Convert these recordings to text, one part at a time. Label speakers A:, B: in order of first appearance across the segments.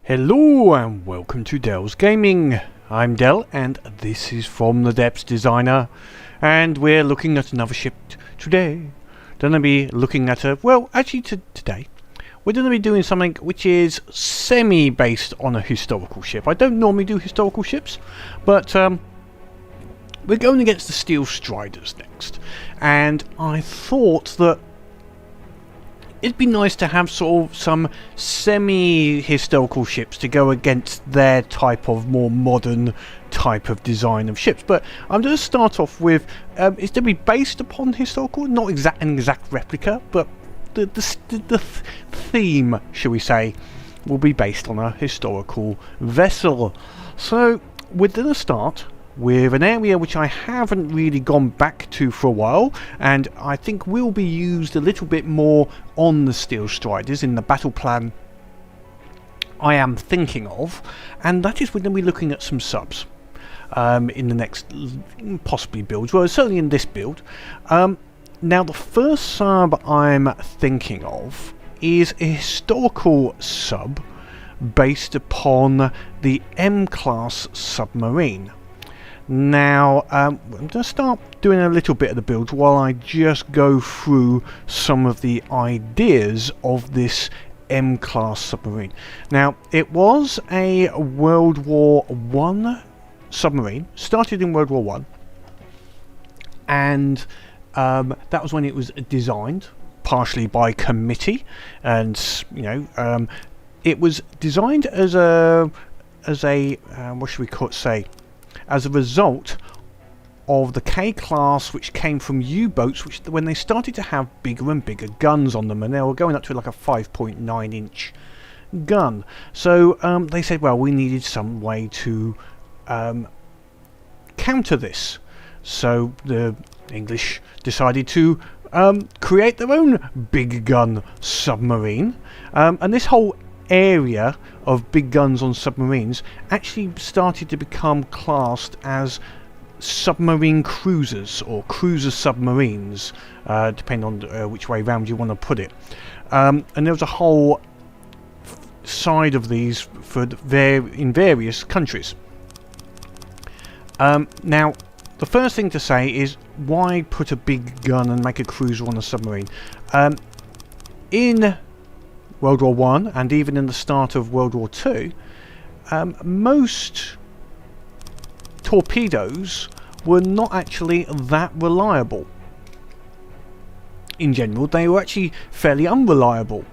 A: Hello and welcome to Dell's Gaming. I'm Dell and this is From the Depths Designer, and we're looking at another ship today. Going to be looking at today we're going to be doing something which is semi-based on a historical ship. I don't normally do historical ships, but we're going against the Steel Striders next, and I thought that it'd be nice to have sort of some semi-historical ships to go against their type of more modern type of design of ships. But I'm going to start off with it's to be based upon historical, not an exact replica, but the theme, shall we say, will be based on a historical vessel. So we're going to start with an area which I haven't really gone back to for a while, and I think will be used a little bit more on the Steel Striders in the battle plan I am thinking of, and that is we're going to be looking at some subs in the next possibly builds, well certainly in this build. Now the first sub I'm thinking of is a historical sub based upon the M-class submarine. Now, I'm going to start doing a little bit of the build while I just go through some of the ideas of this M-class submarine. Now, it was a World War I submarine, started in World War I, and that was when it was designed, partially by committee, and it was designed as a what should we say? As a result of the K-class, which came from U-boats, which when they started to have bigger and bigger guns on them, and they were going up to like a 5.9 inch gun. So they said, well, we needed some way to counter this. So the English decided to create their own big gun submarine, and this whole area of big guns on submarines actually started to become classed as submarine cruisers or cruiser submarines, depending on which way round you want to put it. And there was a whole side of these in various countries. Now, the first thing to say is, why put a big gun and make a cruiser on a submarine? In World War I and even in the start of World War II, most torpedoes were not actually that reliable. In general, they were actually fairly unreliable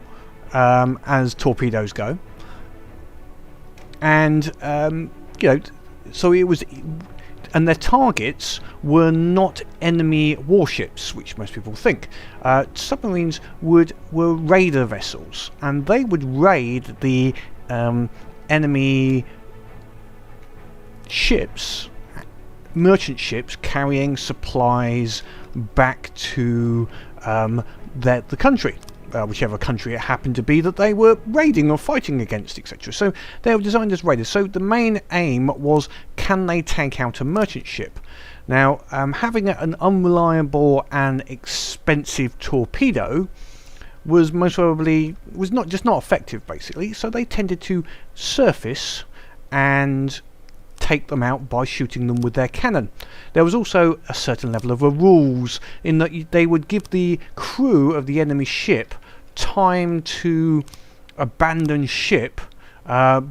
A: as torpedoes go, and so it was. And their targets were not enemy warships, which most people think. Submarines were raider vessels, and they would raid the enemy ships, merchant ships, carrying supplies back to the country. Whichever country it happened to be that they were raiding or fighting against, etc. So they were designed as raiders. So the main aim was, can they take out a merchant ship? Now, having an unreliable and expensive torpedo was most probably not effective, basically. So they tended to surface and take them out by shooting them with their cannon. There was also a certain level of rules in that they would give the crew of the enemy ship time to abandon ship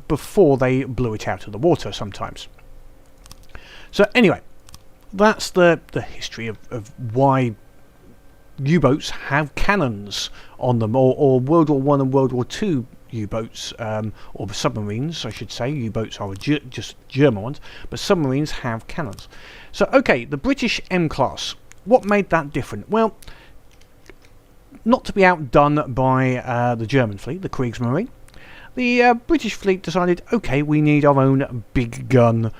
A: before they blew it out of the water sometimes. So anyway, that's the history of why U-boats have cannons on them, or World War I and World War II U-boats, or submarines I should say. U-boats are just German ones, but submarines have cannons. So okay, the British M-class, what made that different? Well, not to be outdone by the German fleet, the Kriegsmarine, the British fleet decided, okay, we need our own big gun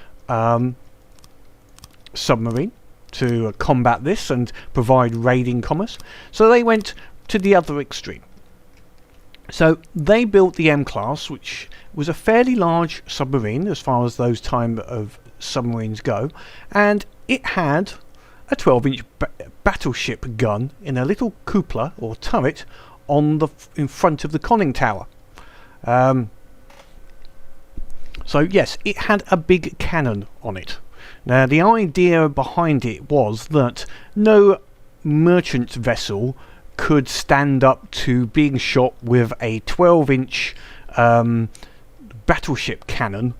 A: submarine to combat this and provide raiding commerce. So they went to the other extreme. So they built the M-class, which was a fairly large submarine as far as those time of submarines go, and it had a 12-inch battleship gun in a little cupola or turret in front of the conning tower. So yes, it had a big cannon on it. Now the idea behind it was that no merchant vessel could stand up to being shot with a 12-inch battleship cannon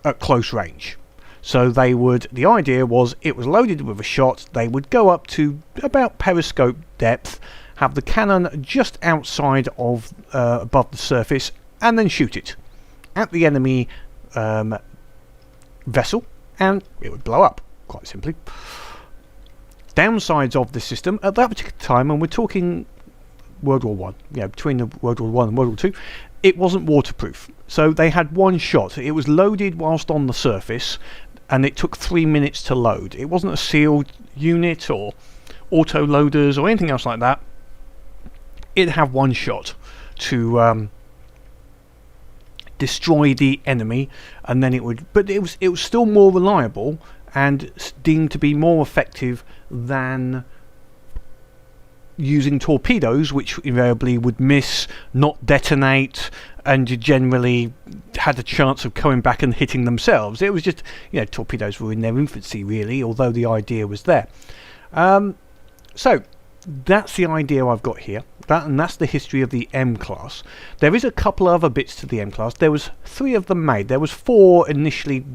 A: at close range. So the idea was it was loaded with a shot, they would go up to about periscope depth, have the cannon just outside of above the surface, and then shoot it at the enemy vessel, and it would blow up, quite simply. Downsides of the system at that particular time, and we're talking World War One, between the World War One and World War Two, it wasn't waterproof. So they had one shot. It was loaded whilst on the surface, and it took 3 minutes to load. It wasn't a sealed unit or auto loaders or anything else like that. It'd have one shot to destroy the enemy, and then it would. But it was still more reliable and deemed to be more effective than using torpedoes, which invariably would miss, not detonate, and you generally had a chance of coming back and hitting themselves. It was just, torpedoes were in their infancy really, although the idea was there. So that's the idea I've got here, and that's the history of the M-class. There is a couple other bits to the M-class. There was 3 of them made. There was 4 initially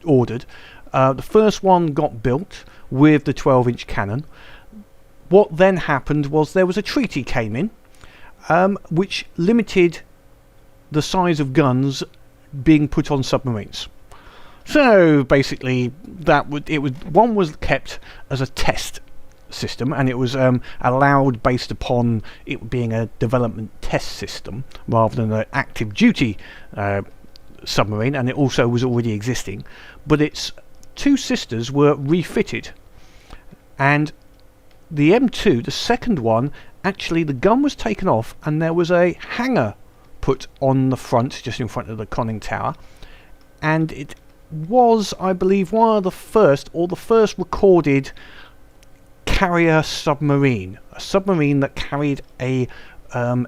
A: ordered. The first one got built with the 12-inch cannon. What then happened was there was a treaty came in, which limited the size of guns being put on submarines. So basically, one was kept as a test system, and it was allowed based upon it being a development test system rather than an active duty submarine, and it also was already existing. But its 2 sisters were refitted, and the M2, the second one, actually the gun was taken off and there was a hanger put on the front, just in front of the conning tower, and it was, I believe, one of the first recorded carrier submarine, a submarine that carried a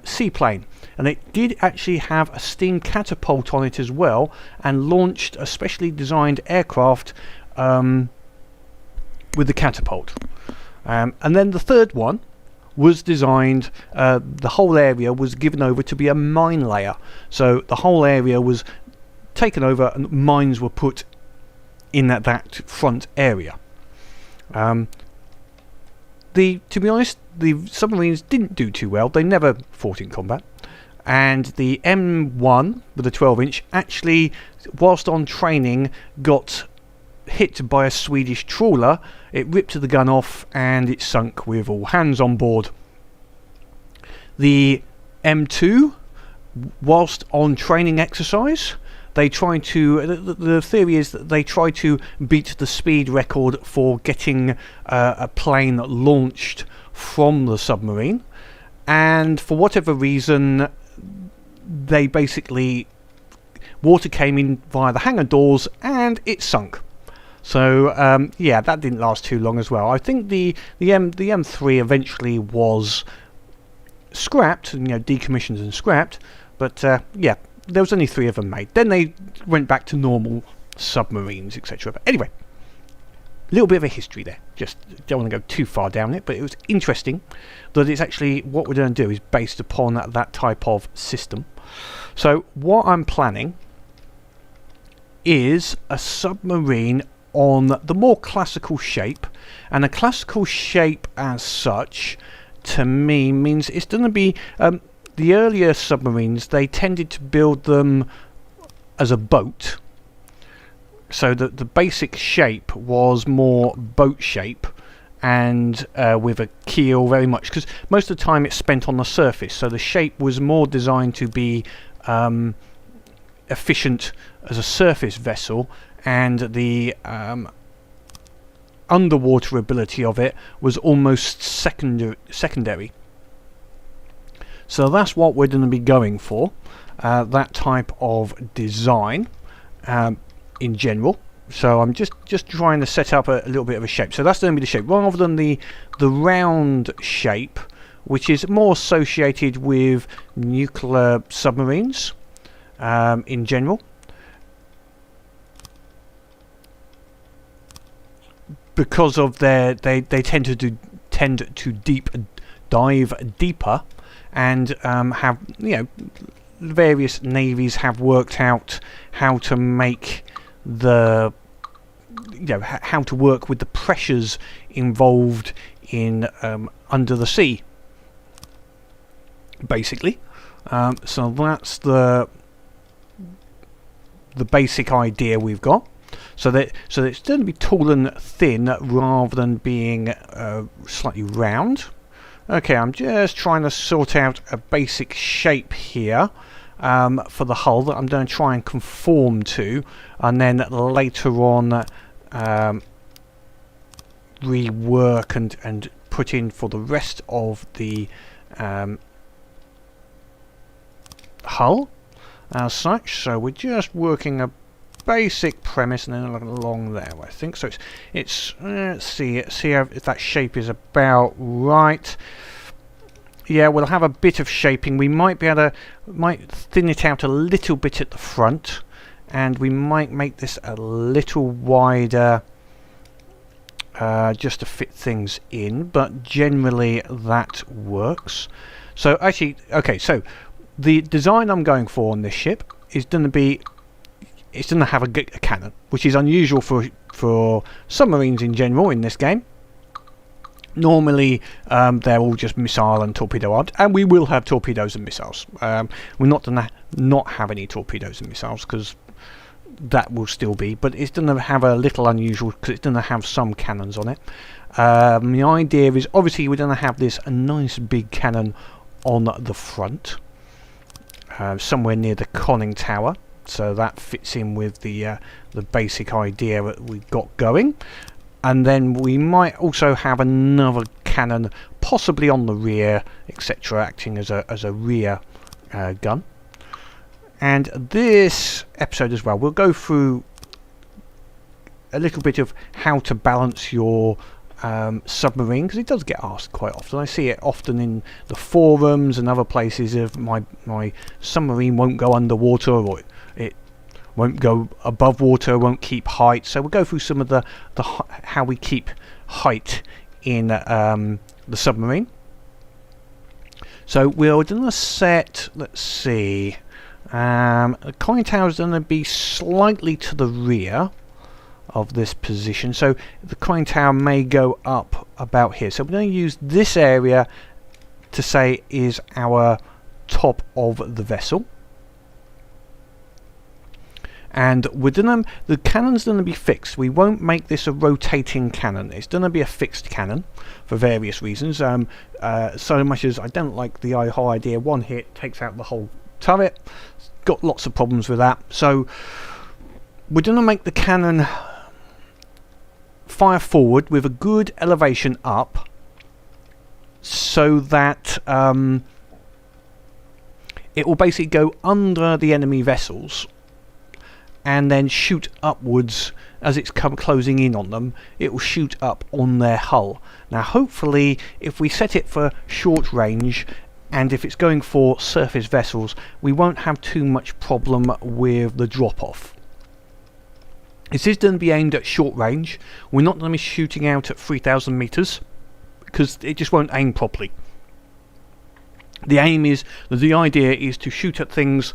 A: seaplane, and it did actually have a steam catapult on it as well, and launched a specially designed aircraft with the catapult. And then the third one was designed, the whole area was given over to be a mine layer. So the whole area was taken over and mines were put in that front area. To be honest, the submarines didn't do too well. They never fought in combat. And the M1 with the 12-inch actually, whilst on training, got hit by a Swedish trawler. It ripped the gun off and it sunk with all hands on board. The M2, whilst on training exercise, they tried to, the theory is that they tried to beat the speed record for getting a plane launched from the submarine, and for whatever reason they basically, water came in via the hangar doors and it sunk. So yeah, that didn't last too long as well. I think the M3 eventually was scrapped, decommissioned and scrapped, but yeah, there was only 3 of them made. Then they went back to normal submarines, etc. But anyway, a little bit of a history there. Just don't want to go too far down it, but it was interesting that it's actually, what we're going to do is based upon that type of system. So what I'm planning is a submarine on the more classical shape, and a classical shape as such to me means it's going to be the earlier submarines, they tended to build them as a boat, so that the basic shape was more boat shape, and with a keel very much, because most of the time it's spent on the surface, so the shape was more designed to be efficient as a surface vessel, and the underwater ability of it was almost secondary. So that's what we're going to be going for, that type of design in general. So I'm just trying to set up a little bit of a shape. So that's going to be the shape, rather than the round shape, which is more associated with nuclear submarines. in general, because of they tend to dive deeper, and have, you know, various navies have worked out how to make the, you know, how to work with the pressures involved in under the sea, basically. So that's the basic idea we've got. So it's going to be tall and thin rather than being slightly round. Okay, I'm just trying to sort out a basic shape here for the hull that I'm going to try and conform to, and then later on rework and put in for the rest of the hull as such. So we're just working a basic premise and then along there, I think. So it's let's see if that shape is about right. Yeah, we'll have a bit of shaping. We might be able to thin it out a little bit at the front, and we might make this a little wider just to fit things in, but generally that works. So actually, okay, so the design I'm going for on this ship is going to be, it's going to have a cannon, which is unusual for submarines in general in this game. Normally they're all just missile and torpedo armed, and we will have torpedoes and missiles. We're not going to not have any torpedoes and missiles, because that will still be, but it's going to have a little unusual because it's going to have some cannons on it. The idea is, obviously we're going to have this a nice big cannon on the front, somewhere near the conning tower, so that fits in with the basic idea that we've got going. And then we might also have another cannon possibly on the rear, etc., acting as a rear gun. And this episode as well, we'll go through a little bit of how to balance your submarine, because it does get asked quite often. I see it often in the forums and other places of my submarine won't go underwater, or it won't go above water, won't keep height. So we'll go through some of the how we keep height in the submarine. So we're going to set, let's see, the conning tower is going to be slightly to the rear of this position, so the conning tower may go up about here. So we're going to use this area to say is our top of the vessel. And the cannon's going to be fixed. We won't make this a rotating cannon. It's going to be a fixed cannon for various reasons. So much as I don't like the whole idea, one hit takes out the whole turret. Got lots of problems with that. So we're going to make the cannon fire forward with a good elevation up, so that it will basically go under the enemy vessels and then shoot upwards as it's closing in on them. It will shoot up on their hull. Now hopefully, if we set it for short range, and if it's going for surface vessels, we won't have too much problem with the drop off. This is going to be aimed at short range. We're not going to be shooting out at 3,000 meters, because it just won't aim properly. The idea is to shoot at things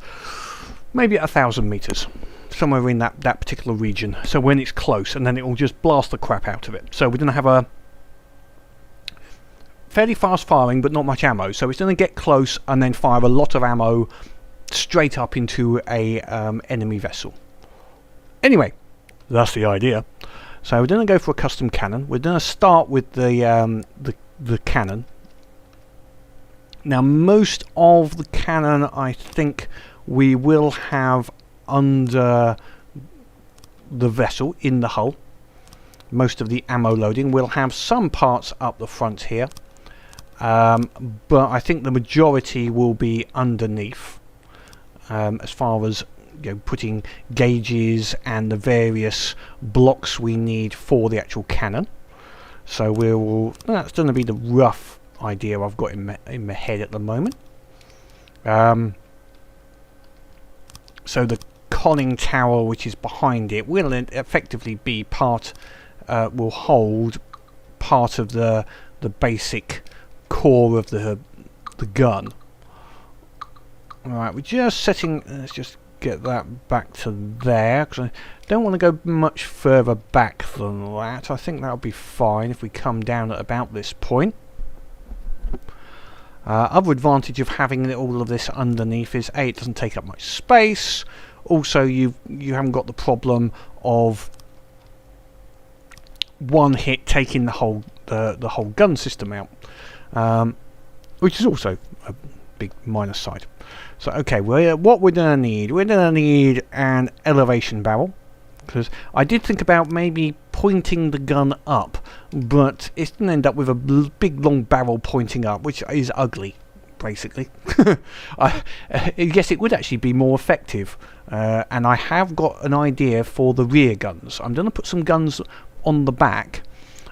A: maybe at 1,000 meters, somewhere in that particular region. So when it's close, and then it will just blast the crap out of it. So we're going to have a fairly fast firing, but not much ammo. So it's going to get close and then fire a lot of ammo straight up into a enemy vessel. Anyway, that's the idea. So we're going to go for a custom cannon. We're going to start with the cannon. Now most of the cannon I think we will have under the vessel, in the hull. Most of the ammo loading. We'll have some parts up the front here, but I think the majority will be underneath, as far as putting gauges and the various blocks we need for the actual cannon. So that's going to be the rough idea I've got in my head at the moment. So the conning tower, which is behind it, will effectively be part, will hold part of the basic core of the gun. Alright, we're just setting, let's just get that back to there, because I don't want to go much further back than that. I think that'll be fine if we come down at about this point. Other advantage of having all of this underneath is A, it doesn't take up much space. Also, you haven't got the problem of one hit taking the whole gun system out, which is also a big minus side. So okay, what we're gonna need an elevation barrel, because I did think about maybe pointing the gun up, but it's going to end up with a big long barrel pointing up, which is ugly, basically. I guess it would actually be more effective, and I have got an idea for the rear guns. I'm going to put some guns on the back.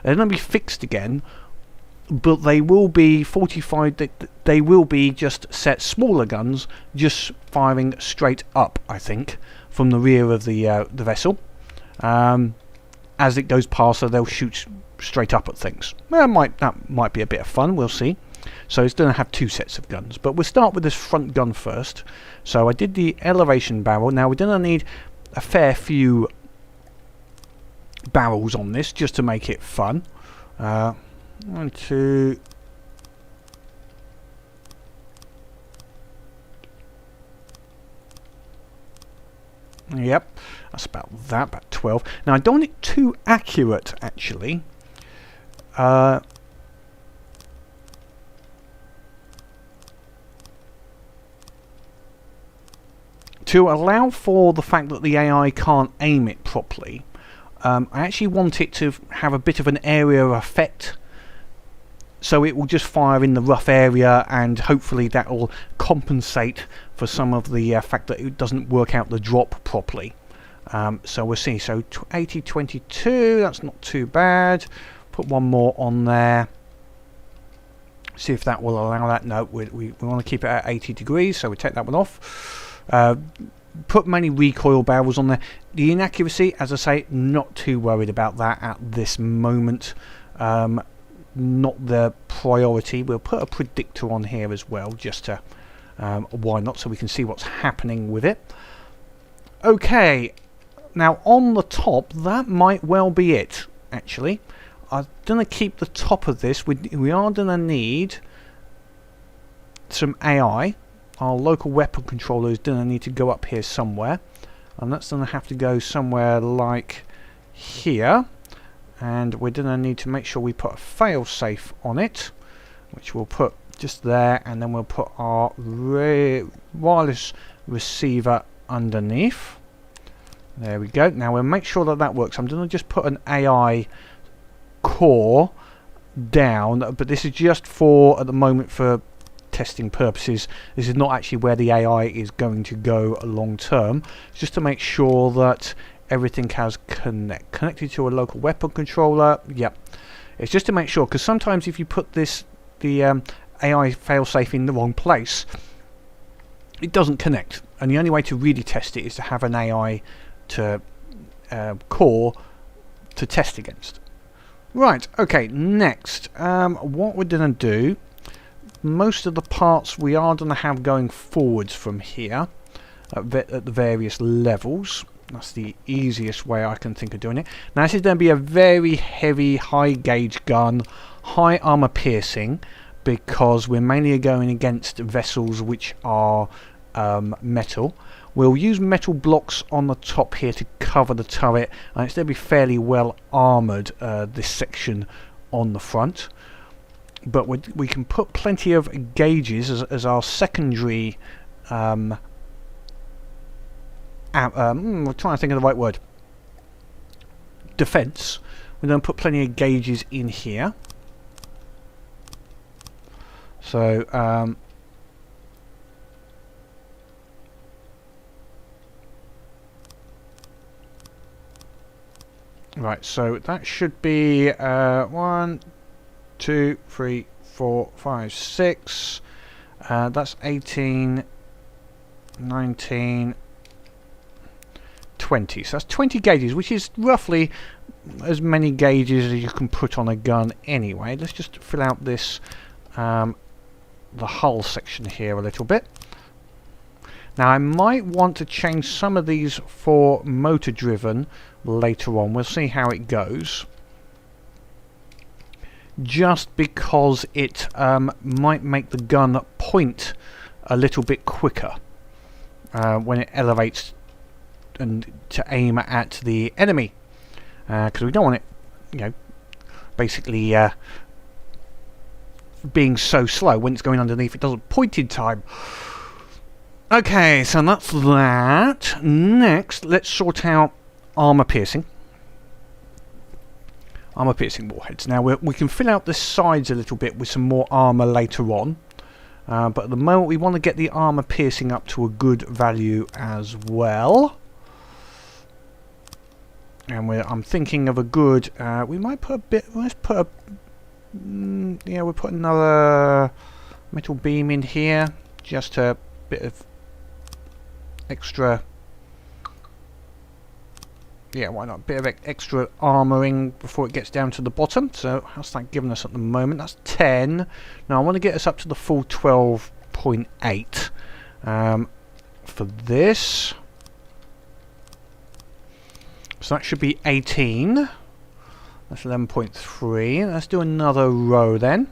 A: They're going to be fixed again, but they will be fortified. They will be just set smaller guns, just firing straight up, I think, from the rear of the vessel. As it goes past, so they'll shoot straight up at things. Well, that might be a bit of fun. We'll see. So it's going to have two sets of guns, but we'll start with this front gun first. So I did the elevation barrel. Now we're going to need a fair few barrels on this just to make it fun. 1, 2. Yep, that's about 12. Now I don't want it too accurate, actually. To allow for the fact that the AI can't aim it properly, I actually want it to have a bit of an area effect. So it will just fire in the rough area, and hopefully that will compensate for some of the fact that it doesn't work out the drop properly. So we'll see. So 80-22, that's not too bad. Put one more on there. See if that will allow that. No, we want to keep it at 80 degrees, so we take that one off. Put many recoil barrels on there. The inaccuracy, as I say, not too worried about that at this moment. Not the priority. We'll put a predictor on here as well, just to why not, so we can see what's happening with it. Okay, now on the top, that might well be it, actually. I'm going to keep the top of this. We are going to need some AI. Our local weapon controller is going to need to go up here somewhere, and that's going to have to go somewhere like here. And we're going to need to make sure we put a fail-safe on it, which we'll put just there, and then we'll put our wireless receiver underneath. There we go. Now we'll make sure that that works. I'm going to just put an AI core down, but this is just for, at the moment, for testing purposes. This is not actually where the AI is going to go long term. It's just to make sure that everything has connected to a local weapon controller. Yep, it's just to make sure, because sometimes if you put the AI failsafe in the wrong place, it doesn't connect, and the only way to really test it is to have an AI to core to test against. Right, okay, next, what we're going to do, most of the parts we are going to have going forwards from here at the various levels. That's the easiest way I can think of doing it. Now this is going to be a very heavy, high gauge gun, high armor piercing, because we're mainly going against vessels which are metal. We'll use metal blocks on the top here to cover the turret, and it's going to be fairly well armoured, this section on the front. But we can put plenty of gauges as our secondary we're trying to think of the right word. Defense. We're going to put plenty of gauges in here. So right, so that should be 1, 2, 3, 4, 5, 6. That's 18, 19, 20. So that's 20 gauges, which is roughly as many gauges as you can put on a gun anyway. Let's just fill out this the hull section here a little bit. Now I might want to change some of these for motor driven later on. We'll see how it goes. Just because it might make the gun point a little bit quicker when it elevates and to aim at the enemy, because we don't want it, you know, basically being so slow when it's going underneath. It doesn't point in time. Okay, so that's that. Next, let's sort out armor piercing. Armor piercing warheads. Now we can fill out the sides a little bit with some more armor later on, but at the moment we want to get the armor piercing up to a good value as well. And I'm thinking of a good. We might put a bit. Let's put a. Yeah, we'll put another metal beam in here, just a bit of extra. Yeah, why not? A bit of extra armouring before it gets down to the bottom. So how's that giving us at the moment? That's 10. Now I want to get us up to the full 12.8 for this. So that should be 18. That's 11.3. Let's do another row then.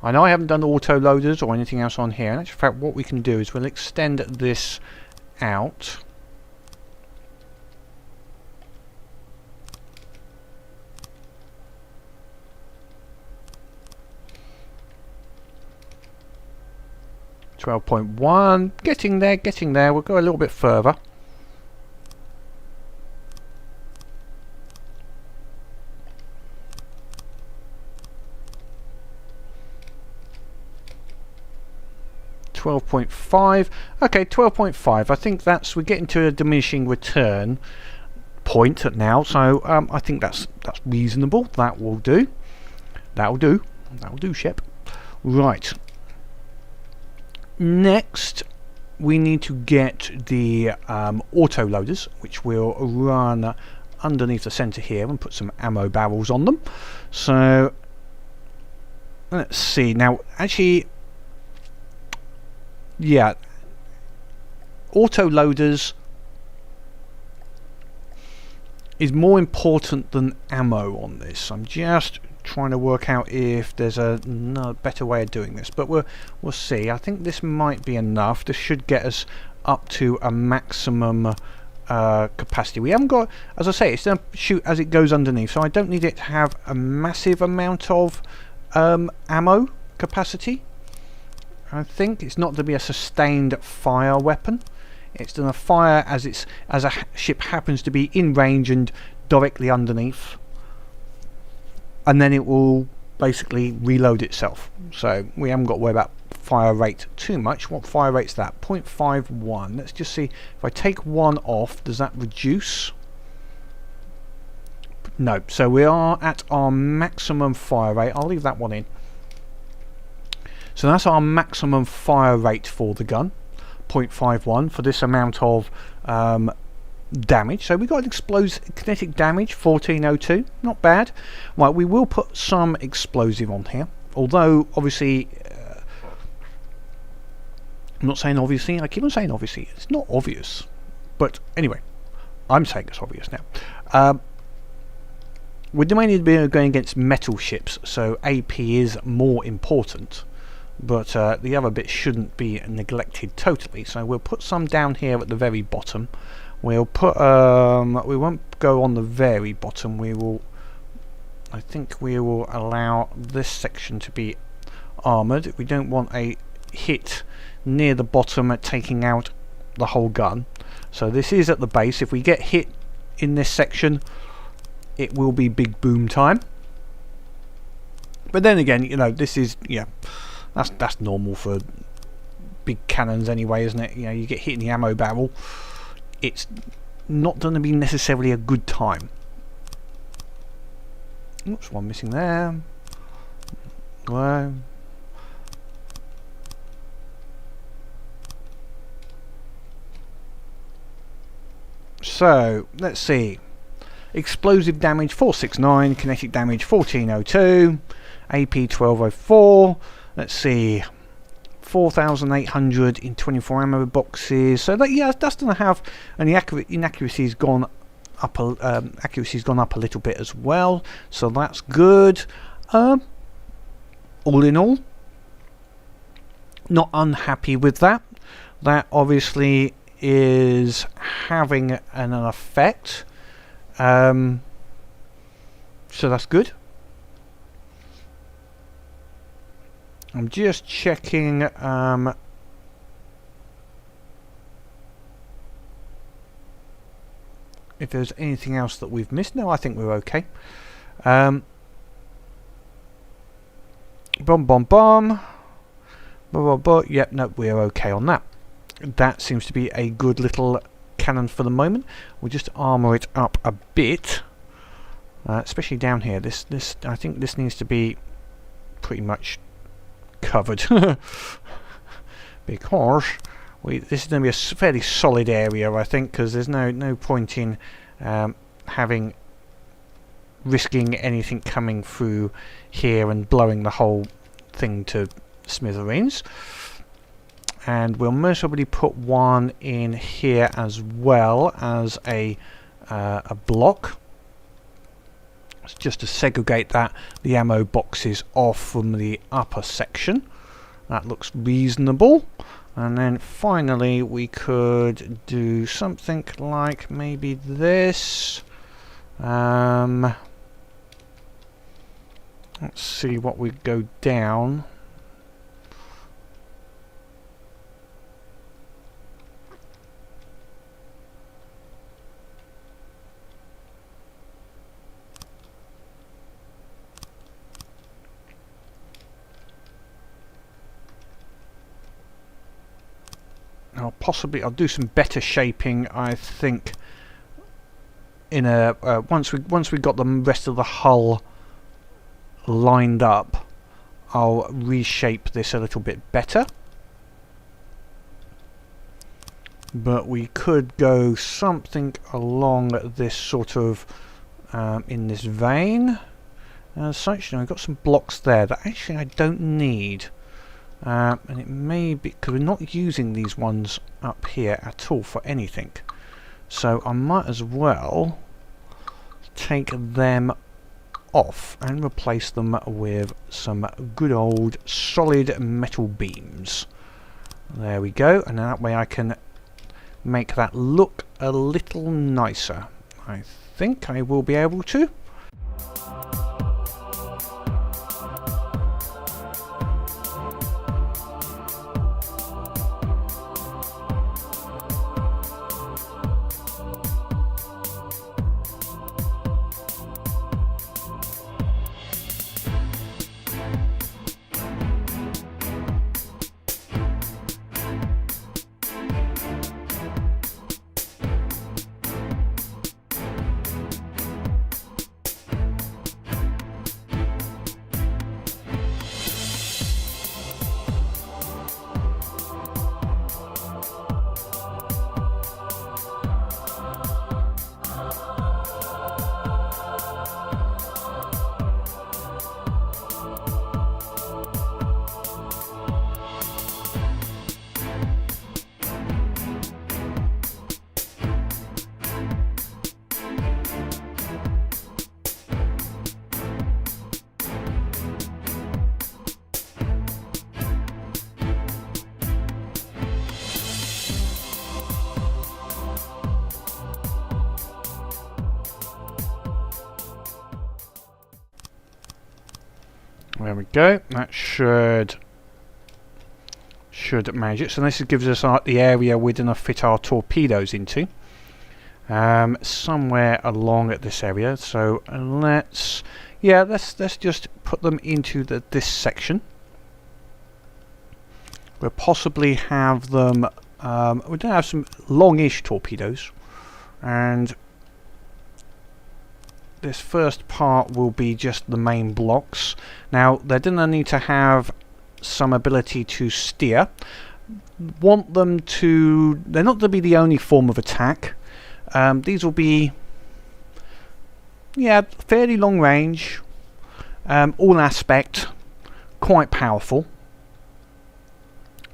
A: I know I haven't done auto loaders or anything else on here. In actual fact, what we can do is we'll extend this out. (12.1). Getting there, getting there. We'll go a little bit further. (12.5). Okay, 12.5. I think we're getting to a diminishing return point now, so I think that's reasonable. That will do. That'll do. That'll do, Shep. Right. Next, we need to get the auto loaders, which will run underneath the center here, and put some ammo barrels on them. So let's see. Now, actually, yeah, auto loaders is more important than ammo on this. I'm just trying to work out if there's a better way of doing this, but we'll see. I think this might be enough. This should get us up to a maximum capacity. We haven't got, as I say, it's going to shoot as it goes underneath, so I don't need it to have a massive amount of ammo capacity. I think it's not to be a sustained fire weapon. It's going to fire as a ship happens to be in range and directly underneath, and then it will basically reload itself. So we haven't got to worry about fire rate too much. What fire rate's that? 0.51. Let's just see if I take one off, does that reduce? No. So we are at our maximum fire rate. I'll leave that one in. So that's our maximum fire rate for the gun, 0.51 for this amount of damage. So we got explosive kinetic damage, 1402, not bad. Right, we will put some explosive on here, although obviously I'm not saying obviously, I keep on saying obviously, it's not obvious, but anyway, I'm saying it's obvious now. We're mainly going against metal ships, so AP is more important. But the other bit shouldn't be neglected totally, so we'll put some down here at the very bottom. We'll put we won't go on the very bottom. We will, I think we will allow this section to be armoured. We don't want a hit near the bottom at taking out the whole gun. So this is at the base. If we get hit in this section, it will be big boom time. But then again, you know, this is, yeah, that's normal for big cannons anyway, isn't it? You know, you get hit in the ammo barrel, it's not going to be necessarily a good time. Oops, one missing there. Well, So let's see. Explosive damage 469, kinetic damage 1402, AP 1204. Let's see, 4,800 in 24 ammo boxes. So that, yeah, that's going to have, and the inaccuracy's gone up. Accuracy's gone up a little bit as well. So that's good. All in all, not unhappy with that. That obviously is having an effect. So that's good. I'm just checking if there's anything else that we've missed. No, I think we're okay. Bomb, bomb, bomb. Yep, no, we're okay on that. That seems to be a good little cannon for the moment. We'll just armour it up a bit, especially down here. This I think this needs to be pretty much covered because this is going to be a fairly solid area, I think, because there's no point in risking anything coming through here and blowing the whole thing to smithereens. And we'll most probably put one in here as well as a block, just to segregate the ammo boxes off from the upper section. That looks reasonable. And then finally we could do something like maybe this. Let's see what we go down. I'll do some better shaping, I think, in a once we got the rest of the hull lined up. I'll reshape this a little bit better, but we could go something along this sort of in this vein as such. Now I've got some blocks there that actually I don't need. And it may be because we're not using these ones up here at all for anything, so I might as well take them off and replace them with some good old solid metal beams. There we go, and that way I can make that look a little nicer. I think I will be able to. There we go. That should manage it. So this gives us the area we're going to fit our torpedoes into, somewhere along at this area. So let's just put them into this section. We'll possibly have them. We're going to have some longish torpedoes, and this first part will be just the main blocks. Now they're going to need to have some ability to steer. Want them to. They're not going to be the only form of attack. These will be, yeah, fairly long range, all aspect, quite powerful.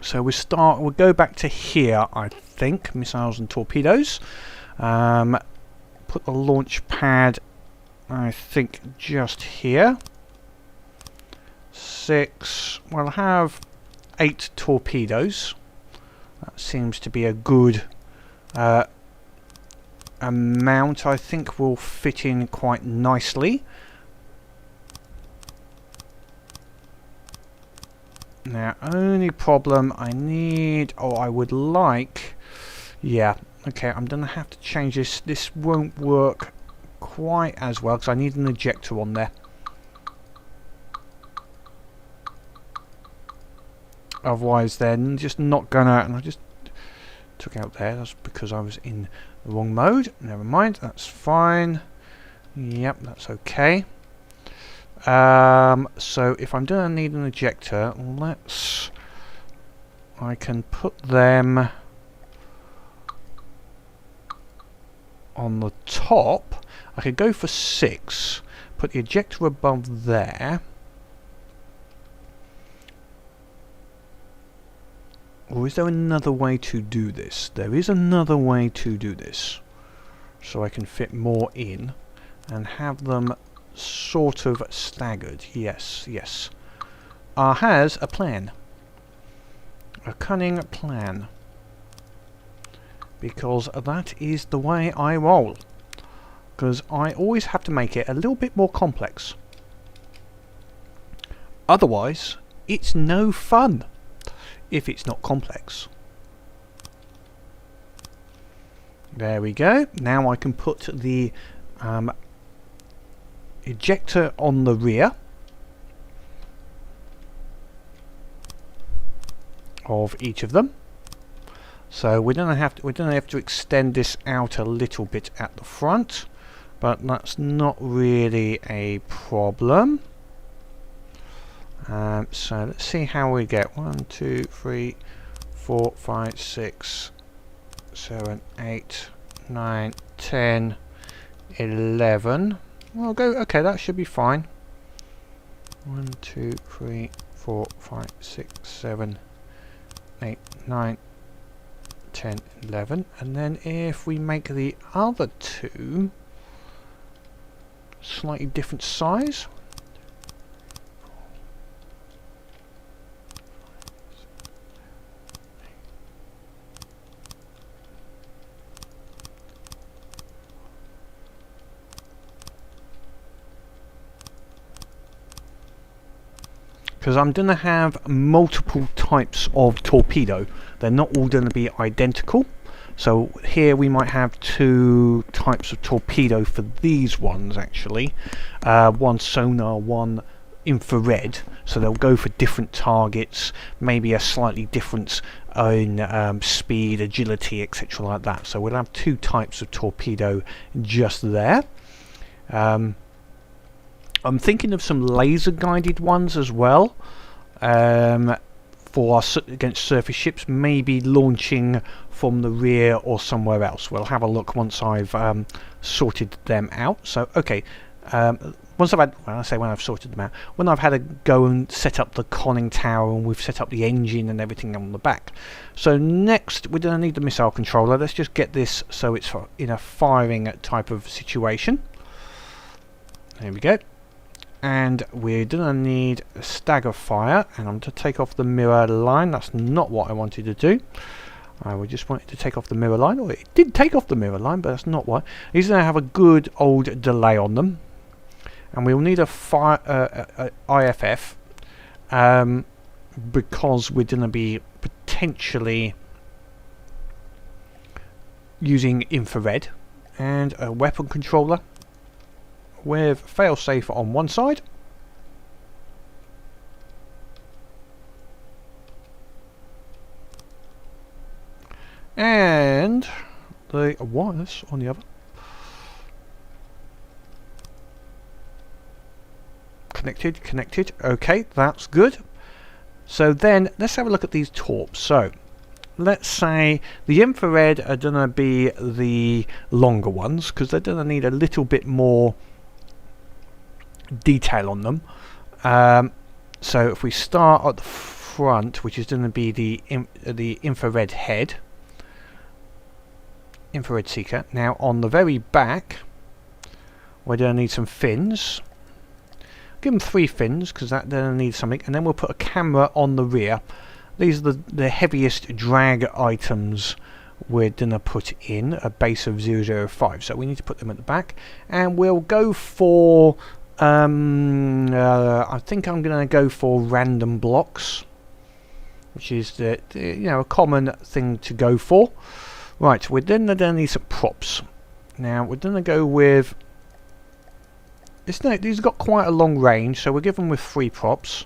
A: So we'll go back to here, I think, missiles and torpedoes. Put the launch pad, I think, just here. 6, we'll have 8 torpedoes. That seems to be a good amount. I think will fit in quite nicely. Now, only problem I need, or I would like, yeah, okay, I'm gonna have to change this. This won't work quite as well because I need an ejector on there. Otherwise, they're just not gonna. And I just took out there. That's because I was in the wrong mode. Never mind. That's fine. Yep, that's okay. So if I'm gonna need an ejector, I can put them on the top. I could go for 6. Put the ejector above there. Or is there another way to do this? There is another way to do this. So I can fit more in and have them sort of staggered. Yes, yes. Has a plan. A cunning plan. Because that is the way I roll. Because I always have to make it a little bit more complex. Otherwise, it's no fun if it's not complex. There we go. Now I can put the ejector on the rear of each of them. So we're gonna have to extend this out a little bit at the front, but that's not really a problem. So let's see how we get 1, 2, 3, 4, 5, 6, 7, 8, 9, 10, 11. We'll go, okay, that should be fine. 1, 2, 3, 4, 5, 6, 7, 8, 9, 10, 11. And then if we make the other two slightly different size. Because I'm going to have multiple types of torpedo. They're not all going to be identical. So here we might have 2 types of torpedo for these ones actually. One sonar, one infrared. So they'll go for different targets. Maybe a slightly difference in speed, agility, etc. like that. So we'll have 2 types of torpedo just there. I'm thinking of some laser guided ones as well for against surface ships, maybe launching from the rear or somewhere else. We'll have a look once I've sorted them out. So okay, once I've had, when I say when I've sorted them out, when I've had a go and set up the conning tower and we've set up the engine and everything on the back. So next we're going to need the missile controller. Let's just get this so it's in a firing type of situation. There we go. And we're going to need a stagger fire, and I'm to take off the mirror line. That's not what I wanted to do. I just wanted to take off the mirror line. Or it did take off the mirror line, but that's not what. These are going to have a good old delay on them, and we'll need a IFF because we're going to be potentially using infrared, and a weapon controller with failsafe on one side and the wireless on the other. Connected. Okay, that's good. So then let's have a look at these torps. So let's say the infrared are going to be the longer ones because they're going to need a little bit more detail on them. So if we start at the front, which is going to be the infrared head, infrared seeker. Now on the very back, we're going to need some fins. Give them 3 fins because that they'll need something, and then we'll put a camera on the rear. These are the heaviest drag items we're going to put in, a base of 005, so we need to put them at the back, and we'll go for I think I'm going to go for random blocks, which is the a common thing to go for. Right, we're then going to need some props. Now we're going to go with these have got quite a long range, so we'll give them with 3 props.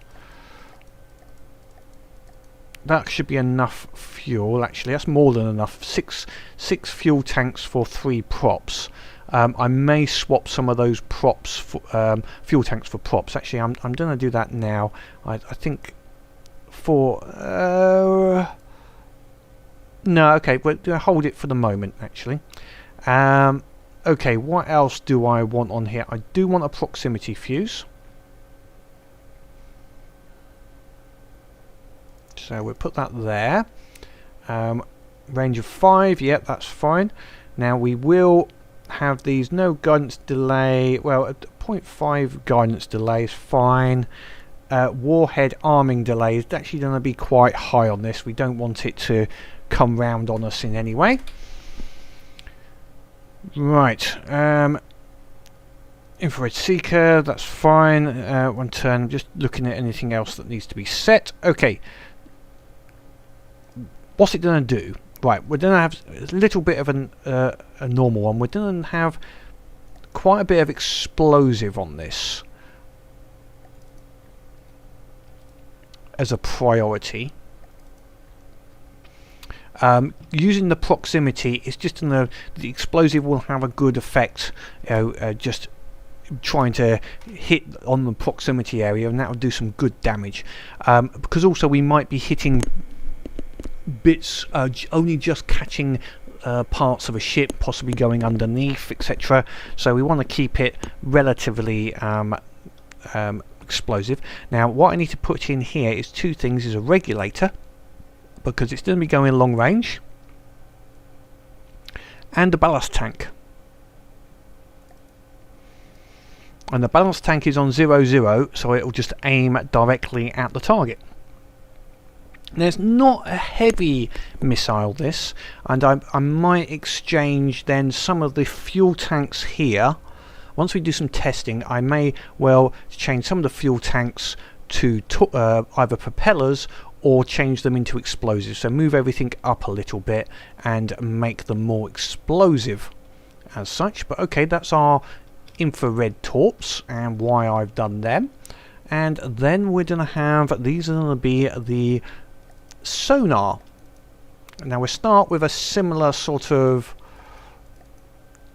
A: That should be enough fuel. Actually, that's more than enough. Six fuel tanks for 3 props. I may swap some of those props for fuel tanks for props. Actually, I'm going to do that now. I think for no, okay, but hold it for the moment. Actually, okay. What else do I want on here? I do want a proximity fuse. So we'll put that there. Range of 5, yep, that's fine. Now we will have these no guidance delay. Well, at 0.5 guidance delay is fine. Warhead arming delay is actually going to be quite high on this. We don't want it to come round on us in any way. Right. Infrared seeker, that's fine. 1 turn. Just looking at anything else that needs to be set. Okay. What's it going to do? Right, we're going to have a little bit of a normal one. We're going to have quite a bit of explosive on this as a priority. Using the proximity, it's just the explosive will have a good effect. Just trying to hit on the proximity area, and that will do some good damage. Because also we might be hitting bits only just catching parts of a ship, possibly going underneath, etc. So we want to keep it relatively explosive. Now what I need to put in here is 2 things. Is a regulator, because it's going to be going long range, and a ballast tank. And the ballast tank is on 0-0, so it will just aim directly at the target. Now, it's not a heavy missile, this, and I might exchange then some of the fuel tanks here. Once we do some testing, I may well change some of the fuel tanks to either propellers or change them into explosives. So move everything up a little bit and make them more explosive as such. But okay, that's our infrared torps and why I've done them. And then we're going to have, these are going to be the sonar. Now we'll start with a similar sort of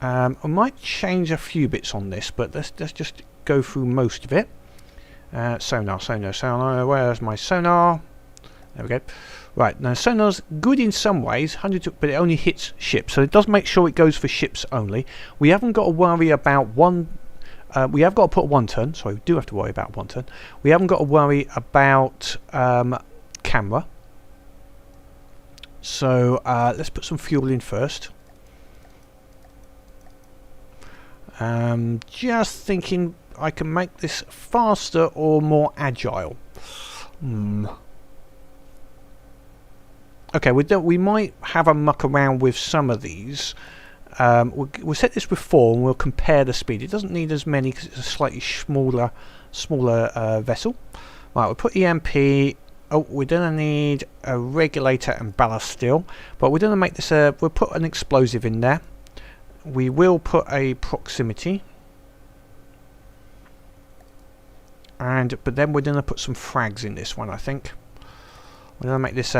A: I might change a few bits on this, but let's just go through most of it. Sonar, where's my sonar? There we go. Right, now sonar's good in some ways, but it only hits ships, so it does make sure it goes for ships only. We haven't got to worry about we have got to put 1 turn, sorry, we do have to worry about 1 turn. We haven't got to worry about camera. So let's put some fuel in first. Just thinking I can make this faster or more agile. Okay, we might have a muck around with some of these. We'll set this with 4 and we'll compare the speed. It doesn't need as many because it's a slightly smaller vessel. Right, we'll put EMP. Oh, we're going to need a regulator and ballast steel, but we're going to make this we'll put an explosive in there. We will put a proximity, but then we're going to put some frags in this one. I think we're going to make this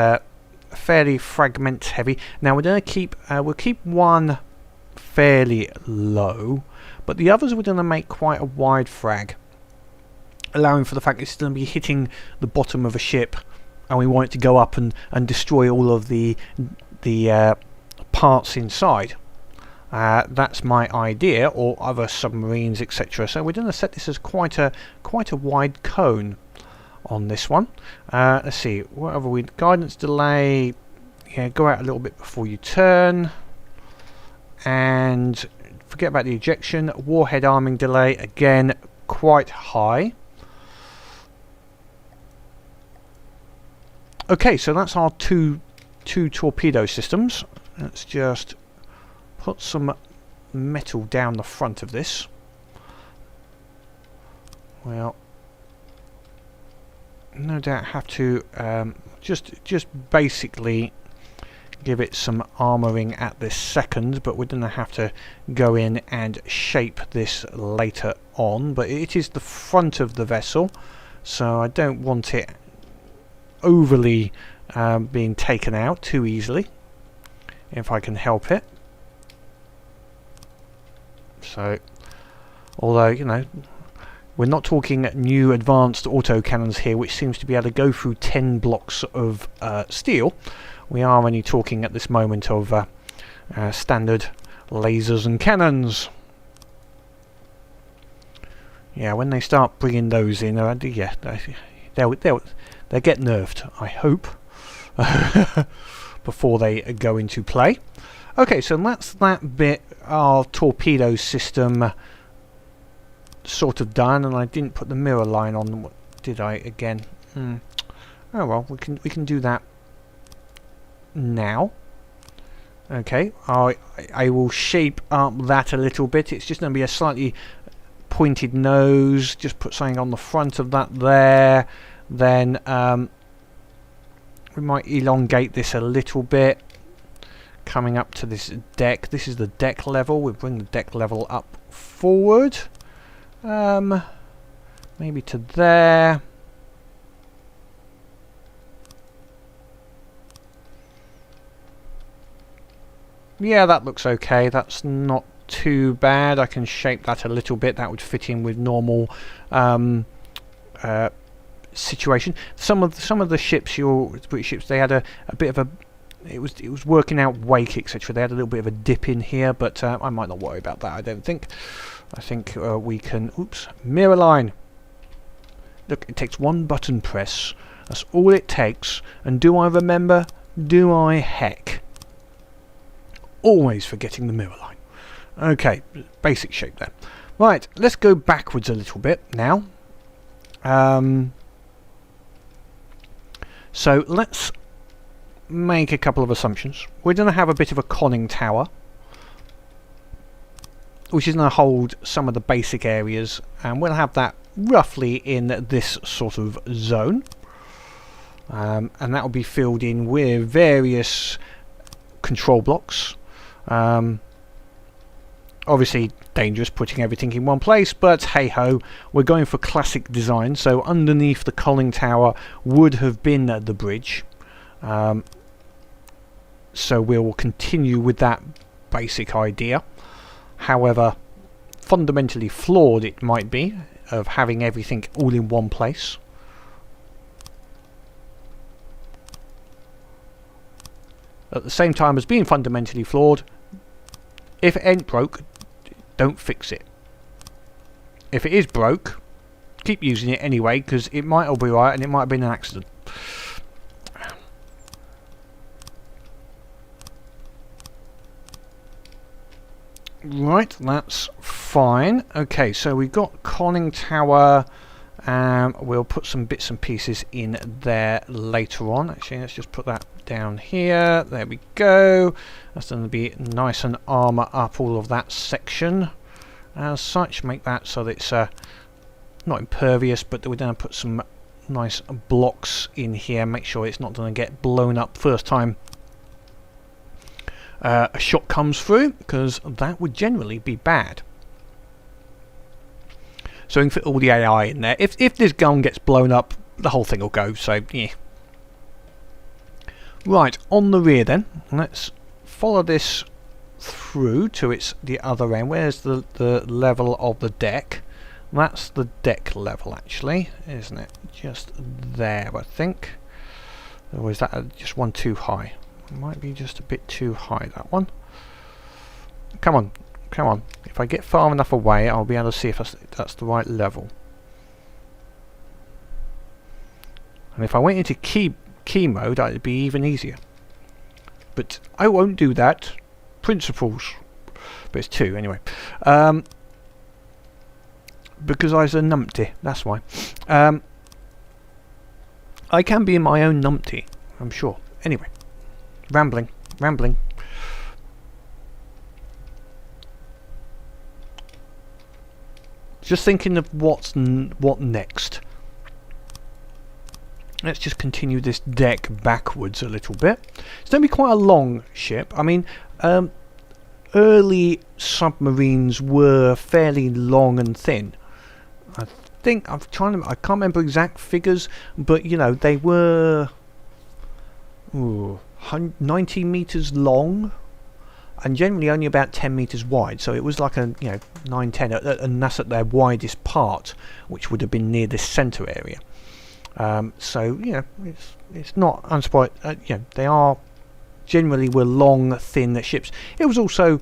A: fairly fragment heavy. Now we're going to keep we'll keep 1 fairly low, but the others we're going to make quite a wide frag, allowing for the fact it's going to be hitting the bottom of a ship and we want it to go up and destroy all of the parts inside. That's my idea, or other submarines, etc. So we're going to set this as quite a wide cone on this one. Let's see, what have we? Guidance delay. Yeah, go out a little bit before you turn, and forget about the ejection. Warhead arming delay, again quite high. Okay, so that's our two torpedo systems. Let's just put some metal down the front of this. Well, no doubt have to just basically give it some armouring at this second, but we're going to have to go in and shape this later on. But it is the front of the vessel, so I don't want it overly being taken out too easily, if I can help it. So, although, you know, we're not talking new advanced autocannons here, which seems to be able to go through 10 blocks of steel. We are only talking at this moment of standard lasers and cannons. Yeah, when they start bringing those in, yeah, they'll get nerfed, I hope, before they go into play. Okay, so that's that bit, our torpedo system sort of done, and I didn't put the mirror line on, what did I again? Oh well, we can do that now. Okay, I will shape up that a little bit. It's just going to be a slightly pointed nose. Just put something on the front of that there. Then we might elongate this a little bit, coming up to this deck. This is the deck level. We'll bring the deck level up forward, maybe to there. Yeah, that looks okay. That's not too bad. I can shape that a little bit. That would fit in with normal situation. Some of the ships, your British ships, they had a bit of a, it was working out wake, etc. They had a little bit of a dip in here, but I might not worry about that. I don't think. I think we can. Oops, mirror line. Look, it takes one button press. That's all it takes. And do I remember? Do I heck? Always forgetting the mirror line. Okay, basic shape there. Right, let's go backwards a little bit now. So let's make a couple of assumptions. We're going to have a bit of a conning tower, which is going to hold some of the basic areas, and we'll have that roughly in this sort of zone. And that will be filled in with various control blocks. Obviously dangerous putting everything in one place, but hey ho, we're going for classic design. So underneath the conning tower would have been the bridge, so we'll continue with that basic idea. However, fundamentally flawed it might be, of having everything all in one place. At the same time as being fundamentally flawed, if it ain't broke, don't fix it. If it is broke, keep using it anyway, because it might all be right and it might have been an accident. Right, that's fine. Okay, so we've got conning tower. We'll put some bits and pieces in there later on. Actually, let's just put that down here. There we go. That's going to be nice and armour up all of that section. As such, make that so that it's not impervious, but we're going to put some nice blocks in here. Make sure it's not going to get blown up first time a shot comes through, because that would generally be bad. So we can fit all the AI in there. If this gun gets blown up, the whole thing will go, so yeah. Right, on the rear then, let's follow this through to the other end. Where's the level of the deck? That's the deck level actually, isn't it? Just there, I think. Or is that just one too high? It might be just a bit too high, that one. Come on, come on. If I get far enough away, I'll be able to see if that's the right level. And if I went into key mode, it'd be even easier. But I won't do that. Principles. But it's 2 anyway. Because I was a numpty, that's why. I can be my own numpty, I'm sure. Anyway, rambling. Just thinking of what next. Let's just continue this deck backwards a little bit. It's going to be quite a long ship. I mean, early submarines were fairly long and thin. I can't remember exact figures, but you know, they were 90 meters long and generally only about 10 meters wide. So it was like a 9, 10, and that's at their widest part, which would have been near this center area. So it's not unsurprising. They are generally were long, thin ships. It was also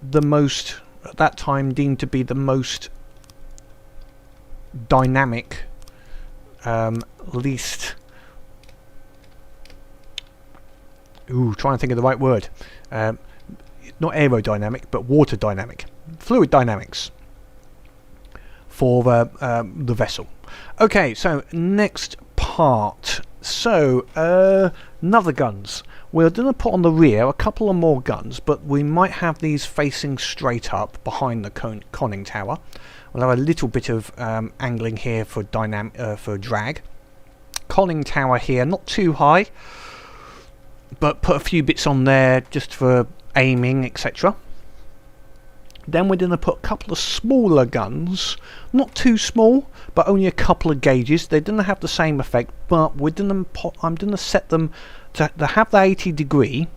A: the most at that time deemed to be the most dynamic, least. Trying to think of the right word. Not aerodynamic, but water dynamic, fluid dynamics for the vessel. Okay, so next part. So another guns. We're going to put on the rear a couple of more guns, but we might have these facing straight up behind the conning tower. We'll have a little bit of angling here for drag. Conning tower here, not too high, but put a few bits on there just for aiming, etc. Then we're going to put a couple of smaller guns, not too small, but only a couple of gauges. They don't have the same effect, but I'm going to set them to have the 80 degree.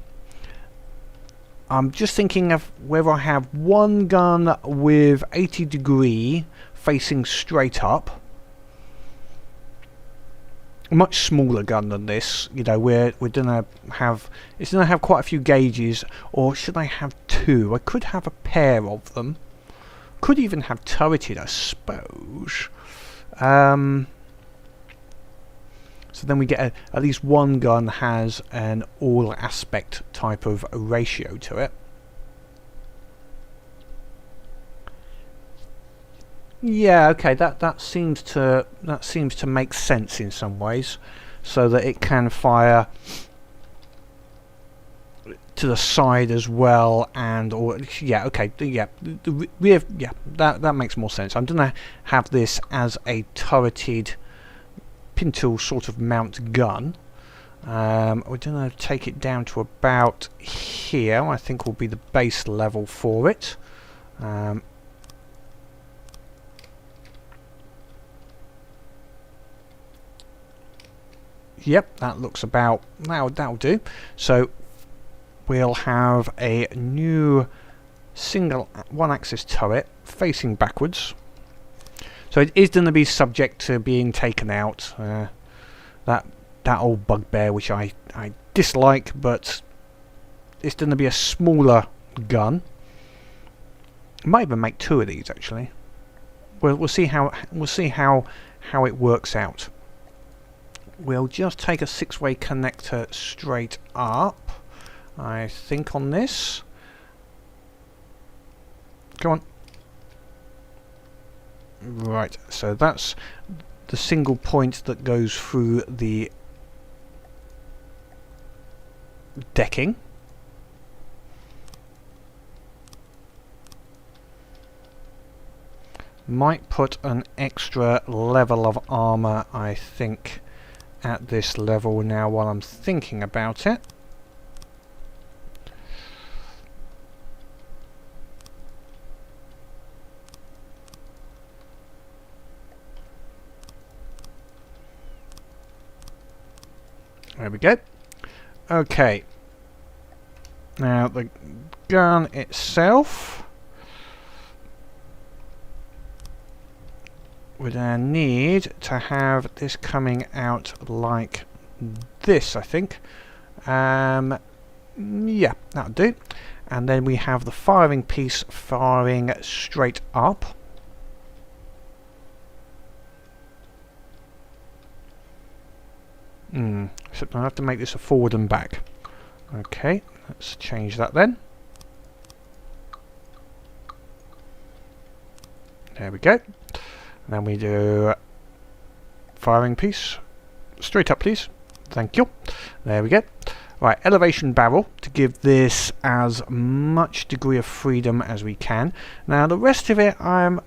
A: I'm just thinking of whether I have one gun with 80 degree facing straight up. A much smaller gun than this. We're gonna have it's gonna have quite a few gauges, or should I have 2? I could have a pair of them. Could even have turreted, I suppose. So then we get at least one gun has an all aspect type of ratio to it. Yeah, okay, that seems to make sense in some ways, so that it can fire to the side as well, and the rear. Yeah, that makes more sense. I'm gonna have this as a turreted pintle sort of mount gun. We're gonna take it down to about here. I think will be the base level for it. Yep, that looks about that'll do. So we'll have a new single one-axis turret facing backwards. So it is going to be subject to being taken out. That old bugbear, which I dislike, but it's going to be a smaller gun. Might even make 2 of these actually. We'll see how it works out. We'll just take a 6-way connector straight up, I think, on this. Come on. Right, so that's the single point that goes through the decking. Might put an extra level of armor, I think, at this level now while I'm thinking about it. There we go. Okay. Now the gun itself, we're going to need to have this coming out like this, I think. Yeah, that'll do. And then we have the firing piece firing straight up. So I have to make this a forward and back. Okay, let's change that then. There we go. And then we do firing piece straight up, please. Thank you. There we go. Right, elevation barrel to give this as much degree of freedom as we can. Now the rest of it I'm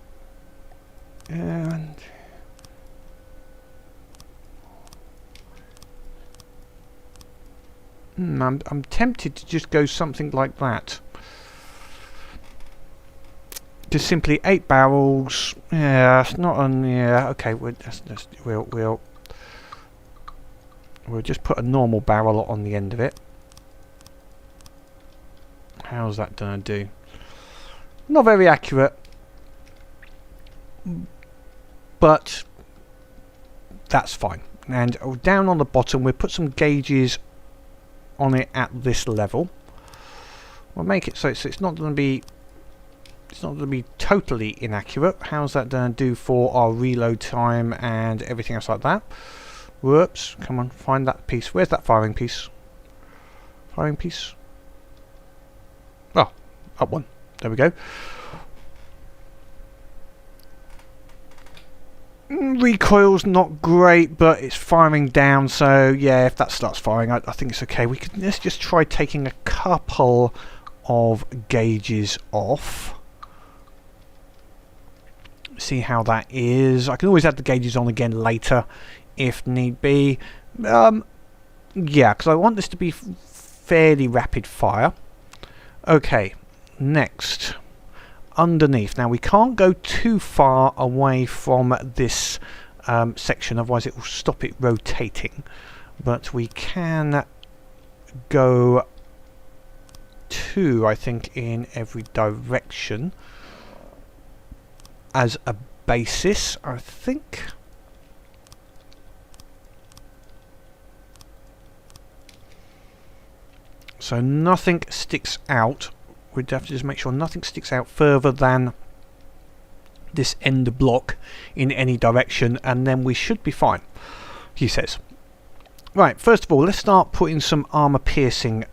A: tempted to just go something like that. Just simply 8 barrels. Yeah, it's not on. Yeah, okay. We'll just put a normal barrel on the end of it. How's that gonna do? Not very accurate, but that's fine. And down on the bottom, we'll put some gauges on it at this level. We'll make it so it's not going to be. It's not going to be totally inaccurate. How's that going to do for our reload time and everything else like that? Whoops, come on, find that piece. Where's that firing piece? Firing piece? Oh, up one. There we go. Recoil's not great, but it's firing down, so yeah, if that starts firing, I think it's okay. Let's just try taking a couple of gauges off. See how that is. I can always add the gauges on again later if need be. Yeah, because I want this to be fairly rapid fire. Okay, next, underneath. Now we can't go too far away from this section, otherwise it will stop it rotating, but we can go 2, I think, in every direction as a basis, I think. So nothing sticks out. We'd have to just make sure nothing sticks out further than this end block in any direction, and then we should be fine, he says. Right, first of all, let's start putting some armor piercing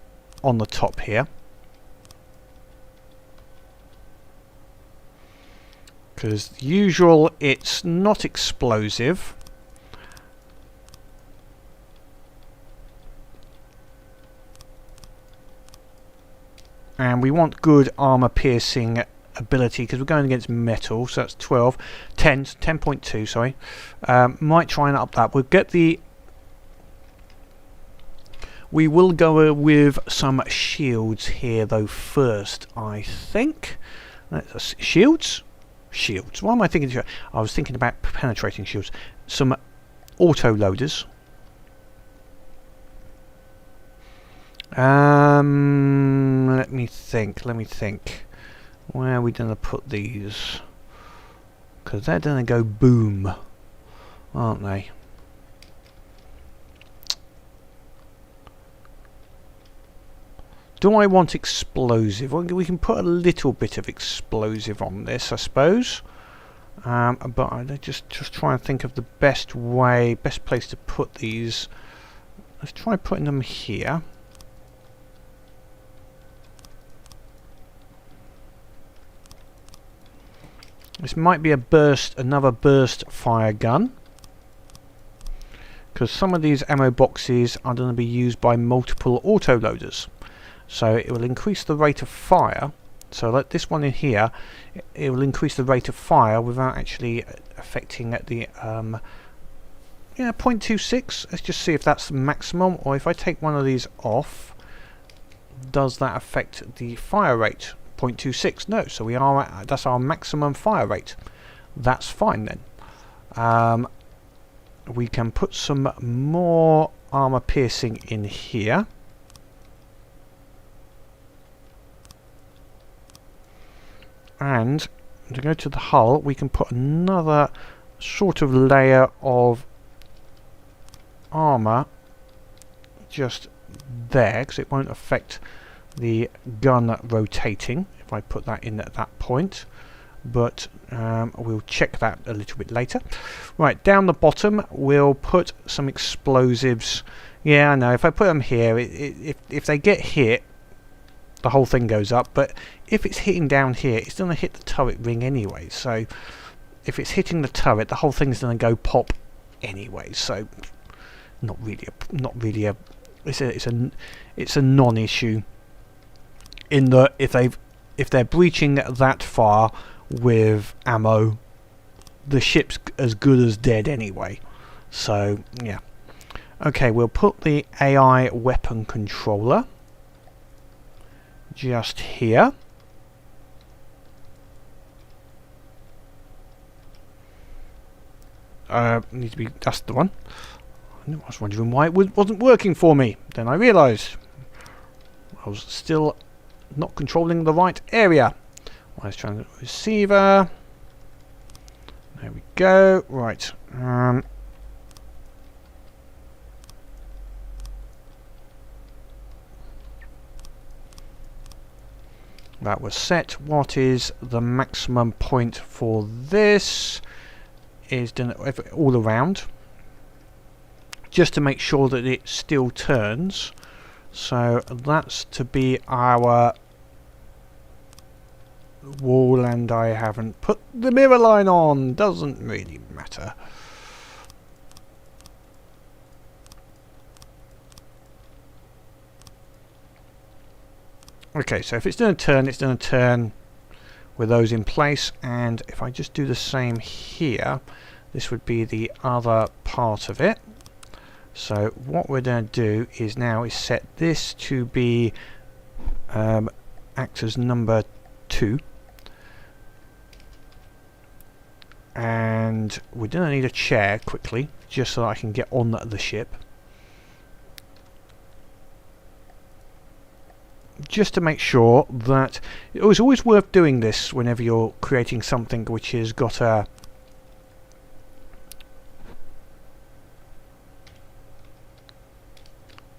A: on the top here. Because usual, it's not explosive. And we want good armor piercing ability because we're going against metal, so that's 10.2, sorry. Might try and up that. We'll get the... We will go with some shields here though first, I think. Shields? Shields. Why am I thinking? I was thinking about penetrating shields. Some auto loaders. Let me think. Where are we going to put these? Because they're going to go boom, aren't they? Do I want explosive? Well, we can put a little bit of explosive on this, I suppose. But I just try and think of the best place to put these. Let's try putting them here. This might be another burst fire gun, because some of these ammo boxes are going to be used by multiple auto loaders. So it will increase the rate of fire. So like this one in here, it will increase the rate of fire without actually affecting the 0.26. Let's just see if that's the maximum, or if I take one of these off, does that affect the fire rate? 0.26. No, so that's our maximum fire rate. That's fine then. We can put some more armor piercing in here. And to go to the hull, we can put another sort of layer of armor just there, because it won't affect the gun rotating if I put that in at that point. But we'll check that a little bit later. Right, down the bottom we'll put some explosives. Yeah, I know, if I put them here, if they get hit, the whole thing goes up, but if it's hitting down here, it's going to hit the turret ring anyway, so if it's hitting the turret, the whole thing's going to go pop anyway, so not really a it's a non-issue, in that if they're breaching that far with ammo, the ship's as good as dead anyway. So yeah, okay, we'll put the AI weapon controller just here. Needs to be, that's the one. I was wondering why it wasn't working for me. Then I realised I was still not controlling the right area. Let's try the receiver. There we go. Right. That was set. What is the maximum point for this? Is done all around, just to make sure that it still turns. So that's to be our wall, and I haven't put the mirror line on. Doesn't really matter. Okay, so if it's going to turn with those in place, and if I just do the same here, this would be the other part of it. So what we're going to do is set this to be act as number 2, and we're going to need a chair quickly just so that I can get on the ship, just to make sure that it's always worth doing this whenever you're creating something which has got a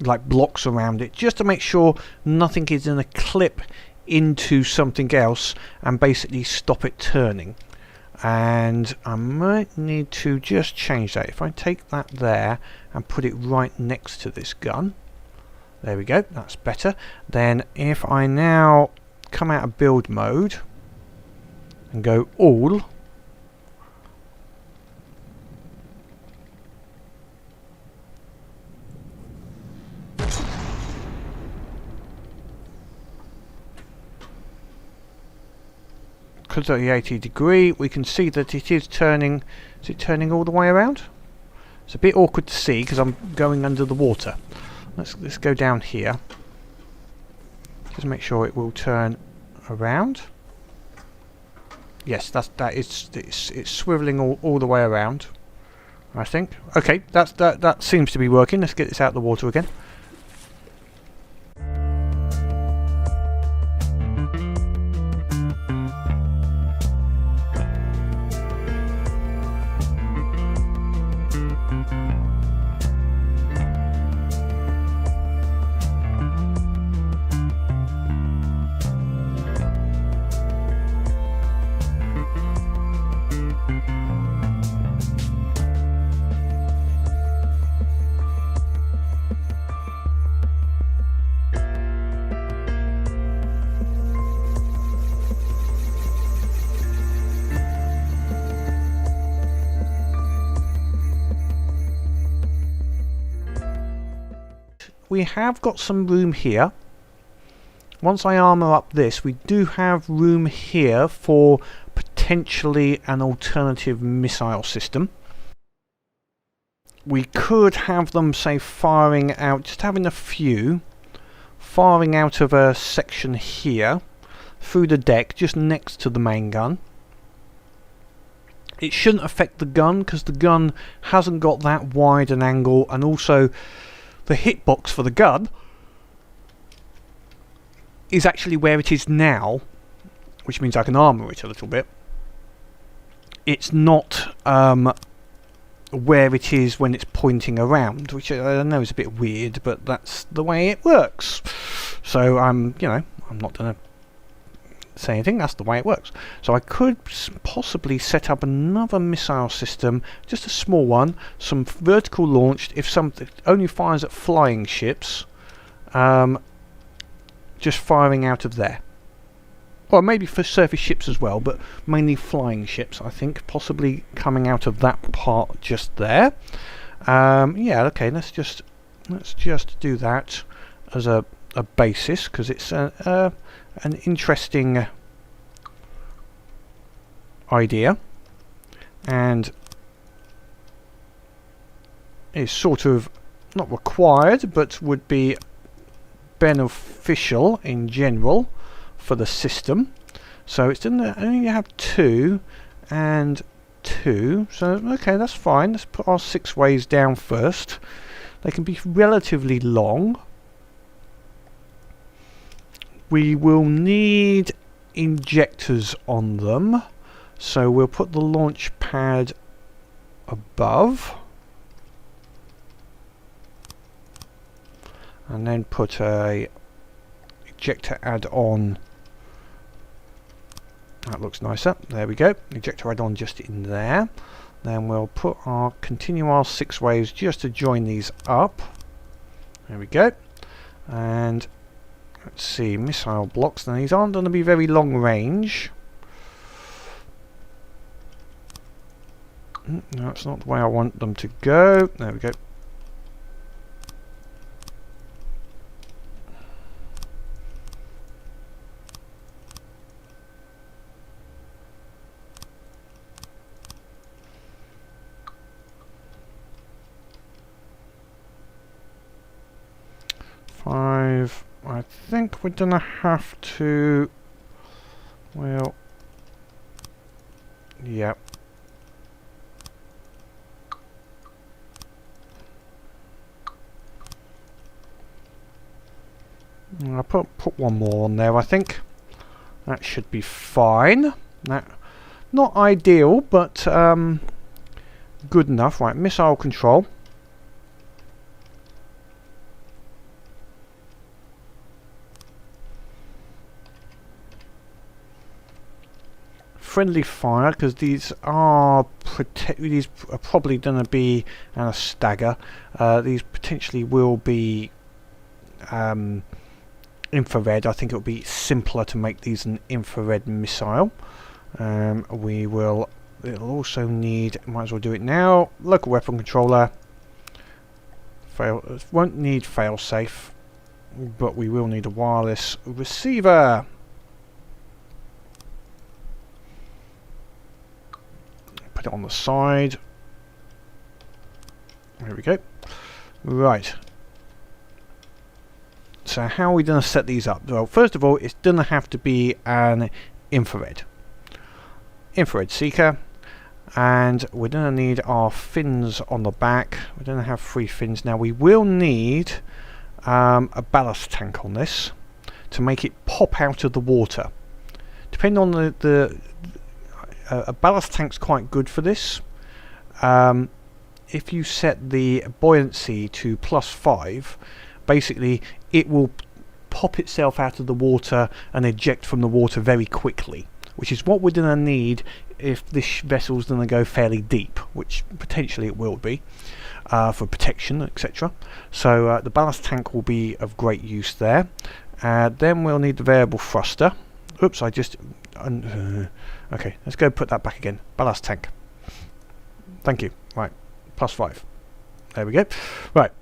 A: like blocks around it, just to make sure nothing is in a clip into something else and basically stop it turning. And I might need to just change that. If I take that there and put it right next to this gun, there we go, that's better. Then if I now come out of build mode and go all, because of the 80°, we can see that it is turning. Is it turning all the way around? It's a bit awkward to see because I'm going under the water. Let's go down here. Just make sure it will turn around. Yes, it's swiveling all the way around, I think. Okay, that seems to be working. Let's get this out of the water again. We have got some room here. Once I armour up this, we do have room here for potentially an alternative missile system. We could have them, say, firing out, just having a few, firing out of a section here, through the deck, just next to the main gun. It shouldn't affect the gun, because the gun hasn't got that wide an angle, and also the hitbox for the gun is actually where it is now, which means I can armour it a little bit. It's not where it is when it's pointing around, which I know is a bit weird, but that's the way it works. So I'm not going to say anything, that's the way it works. So I could possibly set up another missile system, just a small one, some vertical launched, if something only fires at flying ships, just firing out of there. Well, maybe for surface ships as well, but mainly flying ships, I think, possibly coming out of that part just there. Yeah, okay, let's just do that as a basis, because it's an interesting idea, and is sort of not required, but would be beneficial in general for the system. So it's only have 2 and 2, so okay, that's fine. Let's put our 6 ways down first. They can be relatively long. We will need injectors on them, so we'll put the launch pad above and then put a ejector add-on. That looks nicer. There we go. Ejector add-on just in there. Then we'll continue our 6 ways just to join these up. There we go. And let's see, missile blocks. Now these aren't going to be very long range. No, that's not the way I want them to go. There we go. I think we're gonna have to, well, yeah. I'll put one more on there, I think. That should be fine. Not ideal, but good enough. Right, missile control. Friendly fire, because these are probably going to be a stagger. These potentially will be infrared. I think it will be simpler to make these an infrared missile. It'll also need, might as well do it now, local weapon controller. Won't need failsafe, but we will need a wireless receiver. Put it on the side. There we go. Right. So how are we going to set these up? Well, first of all, it's going to have to be an infrared seeker, and we're going to need our fins on the back. We're going to have 3 fins. Now we will need a ballast tank on this to make it pop out of the water. Depending on a ballast tank's quite good for this. If you set the buoyancy to +5, basically it will pop itself out of the water and eject from the water very quickly, which is what we're going to need if this vessel's going to go fairly deep, which potentially it will be, for protection, etc. So the ballast tank will be of great use there. Then we'll need the variable thruster. Oops, I just... okay, let's go put that back again. Ballast tank. Thank you. Right, +5. There we go. Right,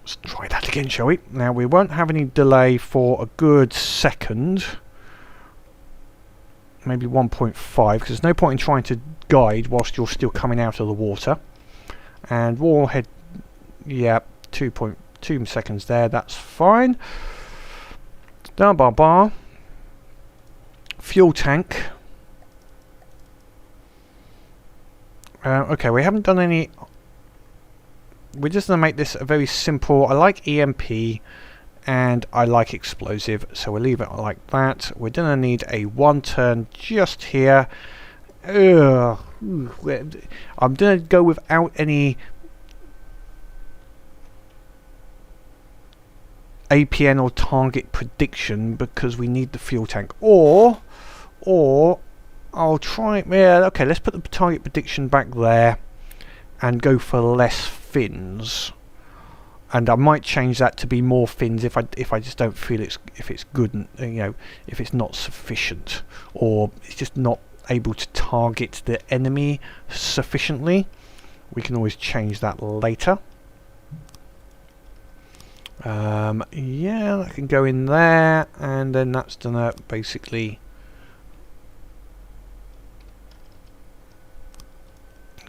A: let's try that again, shall we? Now, we won't have any delay for a good second. Maybe 1.5, because there's no point in trying to guide whilst you're still coming out of the water. And warhead, yeah, 2.2 seconds there, that's fine. Down bar. Fuel tank. Okay, we haven't done any. We're just going to make this a very simple. I like EMP and I like explosive, so we'll leave it like that. We're going to need a 1 turn just here. I'm going to go without any APN or target prediction because we need the fuel tank. Or I'll try. Yeah, okay. Let's put the target prediction back there and go for less fins. And I might change that to be more fins if I just don't feel if it's good, and if it's not sufficient, or it's just not able to target the enemy sufficiently. We can always change that later. Yeah, that can go in there, and then that's gonna basically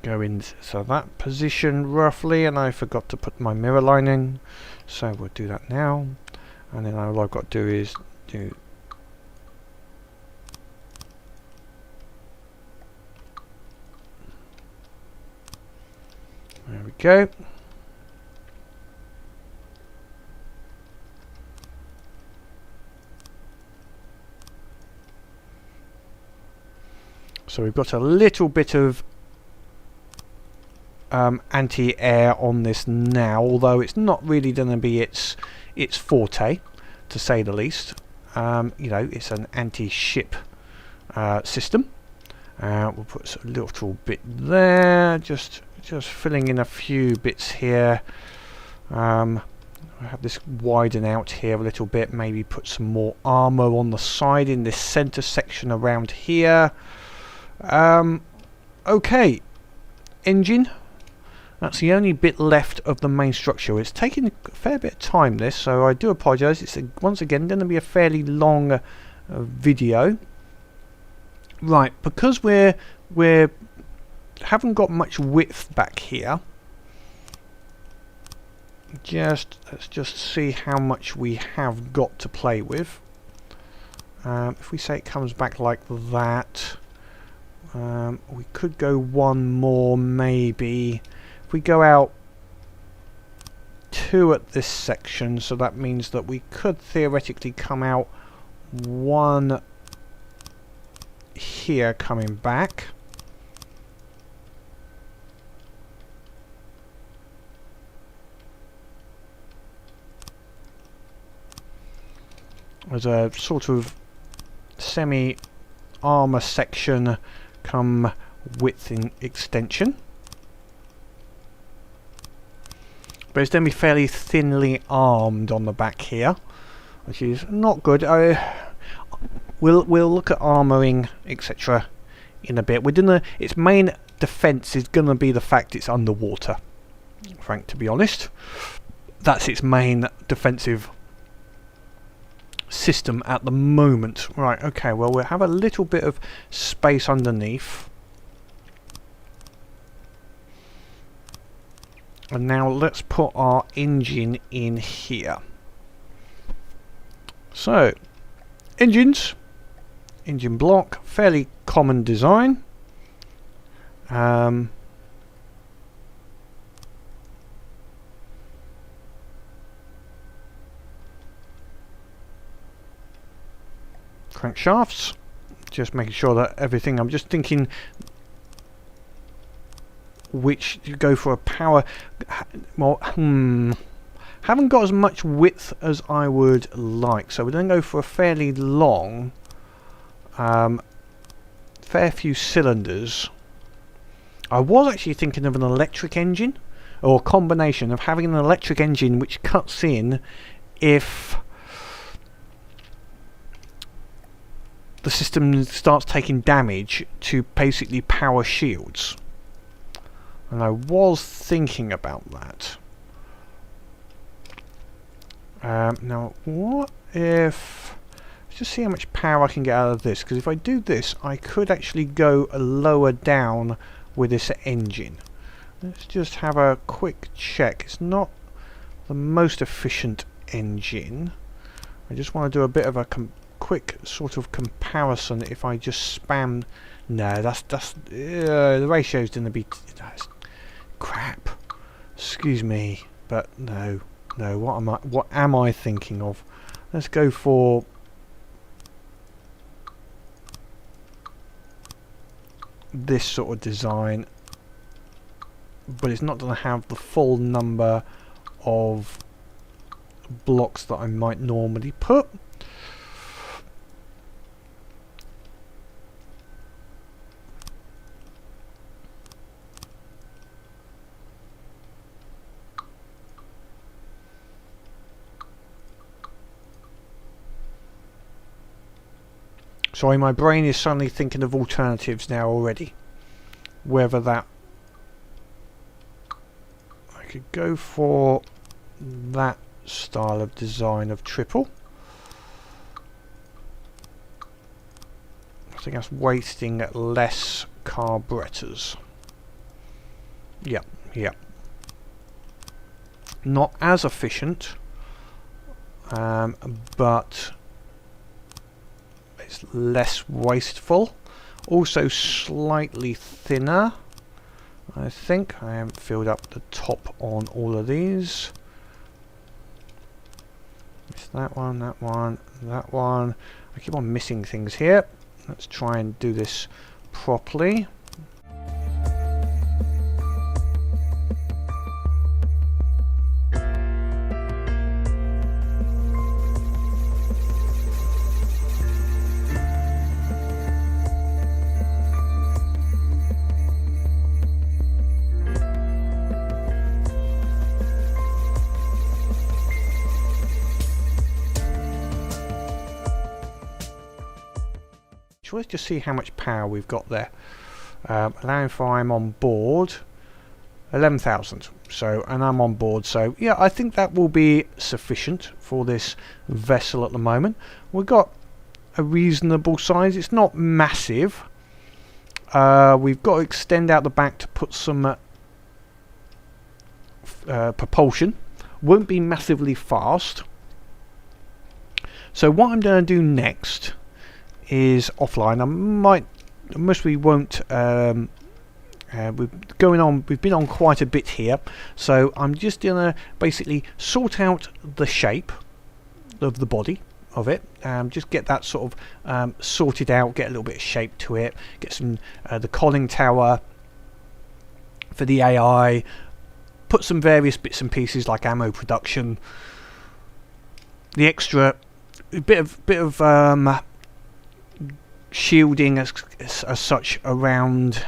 A: go in so that position roughly. And I forgot to put my mirror line in, so we'll do that now. And then all I've got to do is do there we go. So we've got a little bit of anti-air on this now, although it's not really going to be its forte, to say the least. It's an anti-ship system. We'll put a little bit there, just filling in a few bits here. We'll have this widen out here a little bit, maybe put some more armor on the side in this center section around here. Okay, engine. That's the only bit left of the main structure. It's taking a fair bit of time, this, so I do apologise. It's once again going to be a fairly long video. Right, because we haven't got much width back here. Let's just see how much we have got to play with. If we say it comes back like that, we could go one more maybe. If we go out 2 at this section, so that means that we could theoretically come out 1 here coming back. As a sort of semi-armor section come width in extension. But it's going to be fairly thinly armed on the back here, which is not good. We'll look at armoring, etc. in a bit. Its main defense is going to be the fact it's underwater. Frank, to be honest, that's its main defensive system at the moment. Right, okay, well, we'll have a little bit of space underneath. And now let's put our engine in here. So, engine block, fairly common design. Crankshafts, just making sure that everything, I'm just thinking which you go for a power. Well, haven't got as much width as I would like, so we're going to go for a fairly long, fair few cylinders. I was actually thinking of an electric engine, or a combination of having an electric engine which cuts in if the system starts taking damage, to basically power shields. And I was thinking about that. Now, what if... Let's just see how much power I can get out of this, because if I do this, I could actually go lower down with this engine. Let's just have a quick check. It's not the most efficient engine. I just want to do a bit of a quick sort of comparison. If I just spam... No, that's the ratio's going to be... That's crap. Excuse me, but no. What am I thinking of? Let's go for this sort of design, but it's not going to have the full number of blocks that I might normally put. Sorry, my brain is suddenly thinking of alternatives now already. Whether that... I could go for that style of design of triple. I think that's wasting less carburetors. Yep, yep. Not as efficient, but it's less wasteful. Also slightly thinner. I think I haven't filled up the top on all of these. It's that one, that one, that one. I keep on missing things here. Let's try and do this properly. Let's just see how much power we've got there. Allowing for I'm on board 11,000. So, and I'm on board. So, yeah, I think that will be sufficient for this vessel at the moment. We've got a reasonable size. It's not massive. We've got to extend out the back to put some propulsion. Won't be massively fast. So, what I'm going to do next is offline. We won't. We've been on quite a bit here, so I'm just gonna basically sort out the shape of the body of it. Just get that sort of sorted out. Get a little bit of shape to it. Get some the conning tower for the AI. Put some various bits and pieces like ammo production. The extra bit of shielding as such around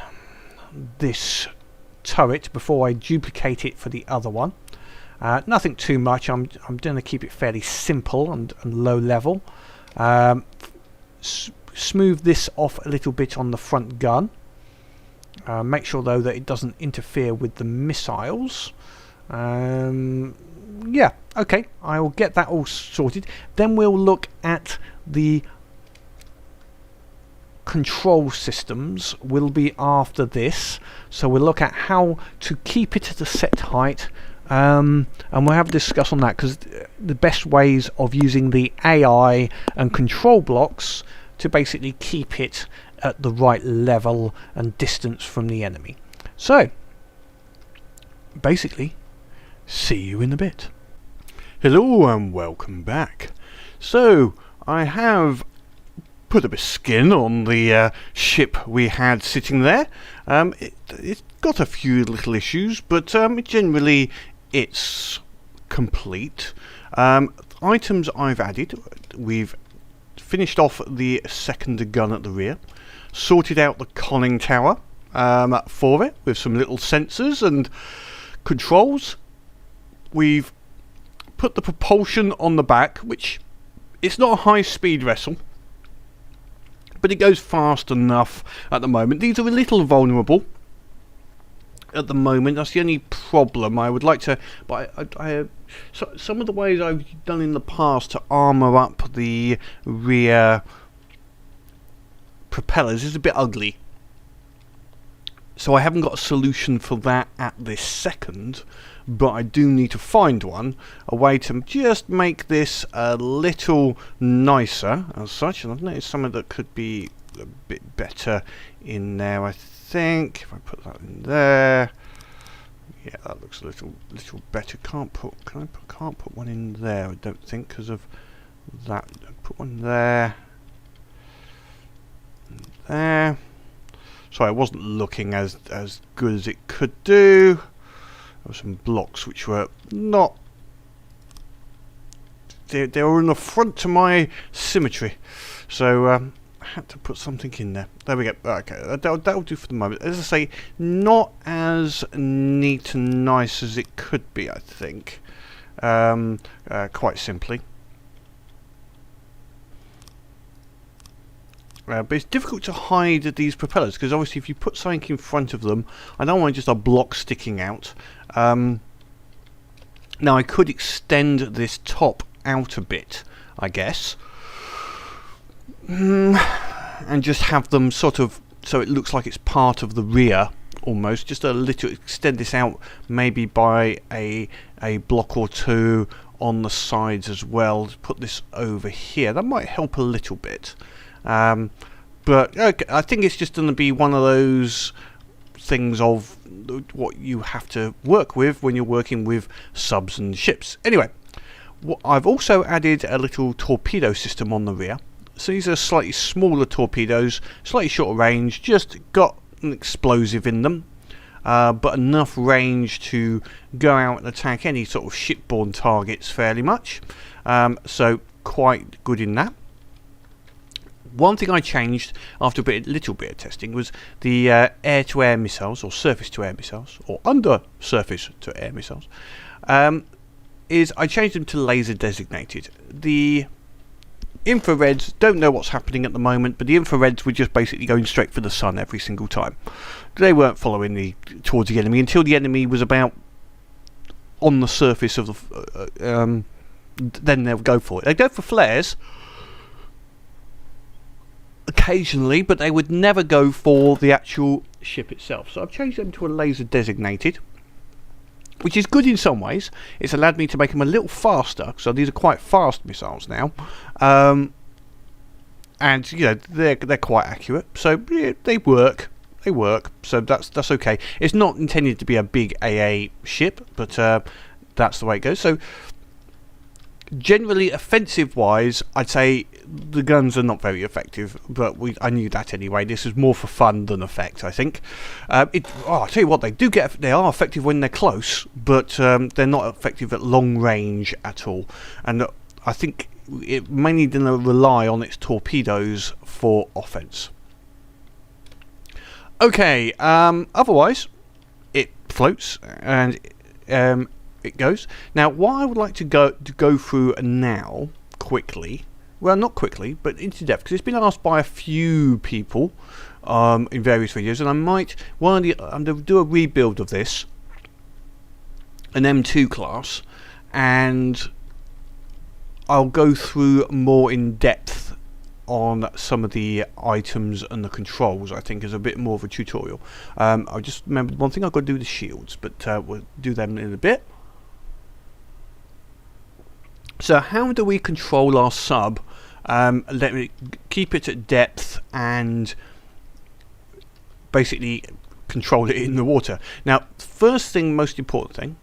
A: this turret before I duplicate it for the other one. Nothing too much. I'm going to keep it fairly simple and low level. Smooth this off a little bit on the front gun. Make sure though that it doesn't interfere with the missiles. Yeah, okay, I will get that all sorted. Then we'll look at the control systems. Will be after this, so we'll look at how to keep it at a set height, and we'll have a discuss on that, because the best ways of using the AI and control blocks to basically keep it at the right level and distance from the enemy. So basically, see you in a bit. Hello and welcome back. So I have put a bit of skin on the ship we had sitting there. It's got a few little issues, but generally it's complete. Items I've added: we've finished off the second gun at the rear, sorted out the conning tower for it with some little sensors and controls. We've put the propulsion on the back, which it's not a high speed vessel, but it goes fast enough at the moment. These are a little vulnerable at the moment. That's the only problem. I would like to, but so some of the ways I've done in the past to armour up the rear propellers is a bit ugly. So I haven't got a solution for that at this second, but I do need to find one, a way to just make this a little nicer as such. And I've noticed something that could be a bit better in there, I think. If I put that in there, yeah, that looks a little better. Can't put one in there, I don't think, because of that. Put one there and there. Sorry, it wasn't looking as good as it could do. There were some blocks which were not... They were in the front to my symmetry. So I had to put something in there. There we go. Okay, that'll do for the moment. As I say, not as neat and nice as it could be, I think. Quite simply. But it's difficult to hide these propellers, because obviously if you put something in front of them, I don't want just a block sticking out. Now I could extend this top out a bit, I guess, and just have them sort of so it looks like it's part of the rear almost, just a little, extend this out maybe by a block or two on the sides as well. Put this over here, that might help a little bit. But okay, I think it's just going to be one of those things of what you have to work with when you're working with subs and ships. Anyway, I've also added a little torpedo system on the rear. So these are slightly smaller torpedoes, slightly shorter range, just got an explosive in them, but enough range to go out and attack any sort of shipborne targets fairly much. So quite good in that. One thing I changed after a little bit of testing was the air-to-air missiles, or surface-to-air missiles, or under-surface-to-air missiles, is I changed them to laser designated. The infrareds don't know what's happening at the moment, but the infrareds were just basically going straight for the sun every single time. They weren't following towards the enemy until the enemy was about on the surface of the... then they'll go for it. They go for flares occasionally, but they would never go for the actual ship itself. So I've changed them to a laser designated, which is good in some ways. It's allowed me to make them a little faster, so these are quite fast missiles now, and you know they're quite accurate. So yeah, they work. So that's okay. It's not intended to be a big AA ship, but that's the way it goes. So generally, offensive-wise, I'd say the guns are not very effective, but I knew that anyway. This is more for fun than effect, I think. I'll tell you what, they are effective when they're close, but they're not effective at long range at all. And I think it mainly going to rely on its torpedoes for offense. Okay, otherwise, it floats and it goes. Now, what I would like to go through now, quickly, well, not quickly, but into depth, because it's been asked by a few people in various videos, and I might I'm going to do a rebuild of this, an M2 class, and I'll go through more in depth on some of the items and the controls. I think is a bit more of a tutorial. I just remembered one thing. I've got to do the shields, but we'll do them in a bit. So how do we control our sub? Let me keep it at depth and basically control it in the water. Now, first thing, most important thing,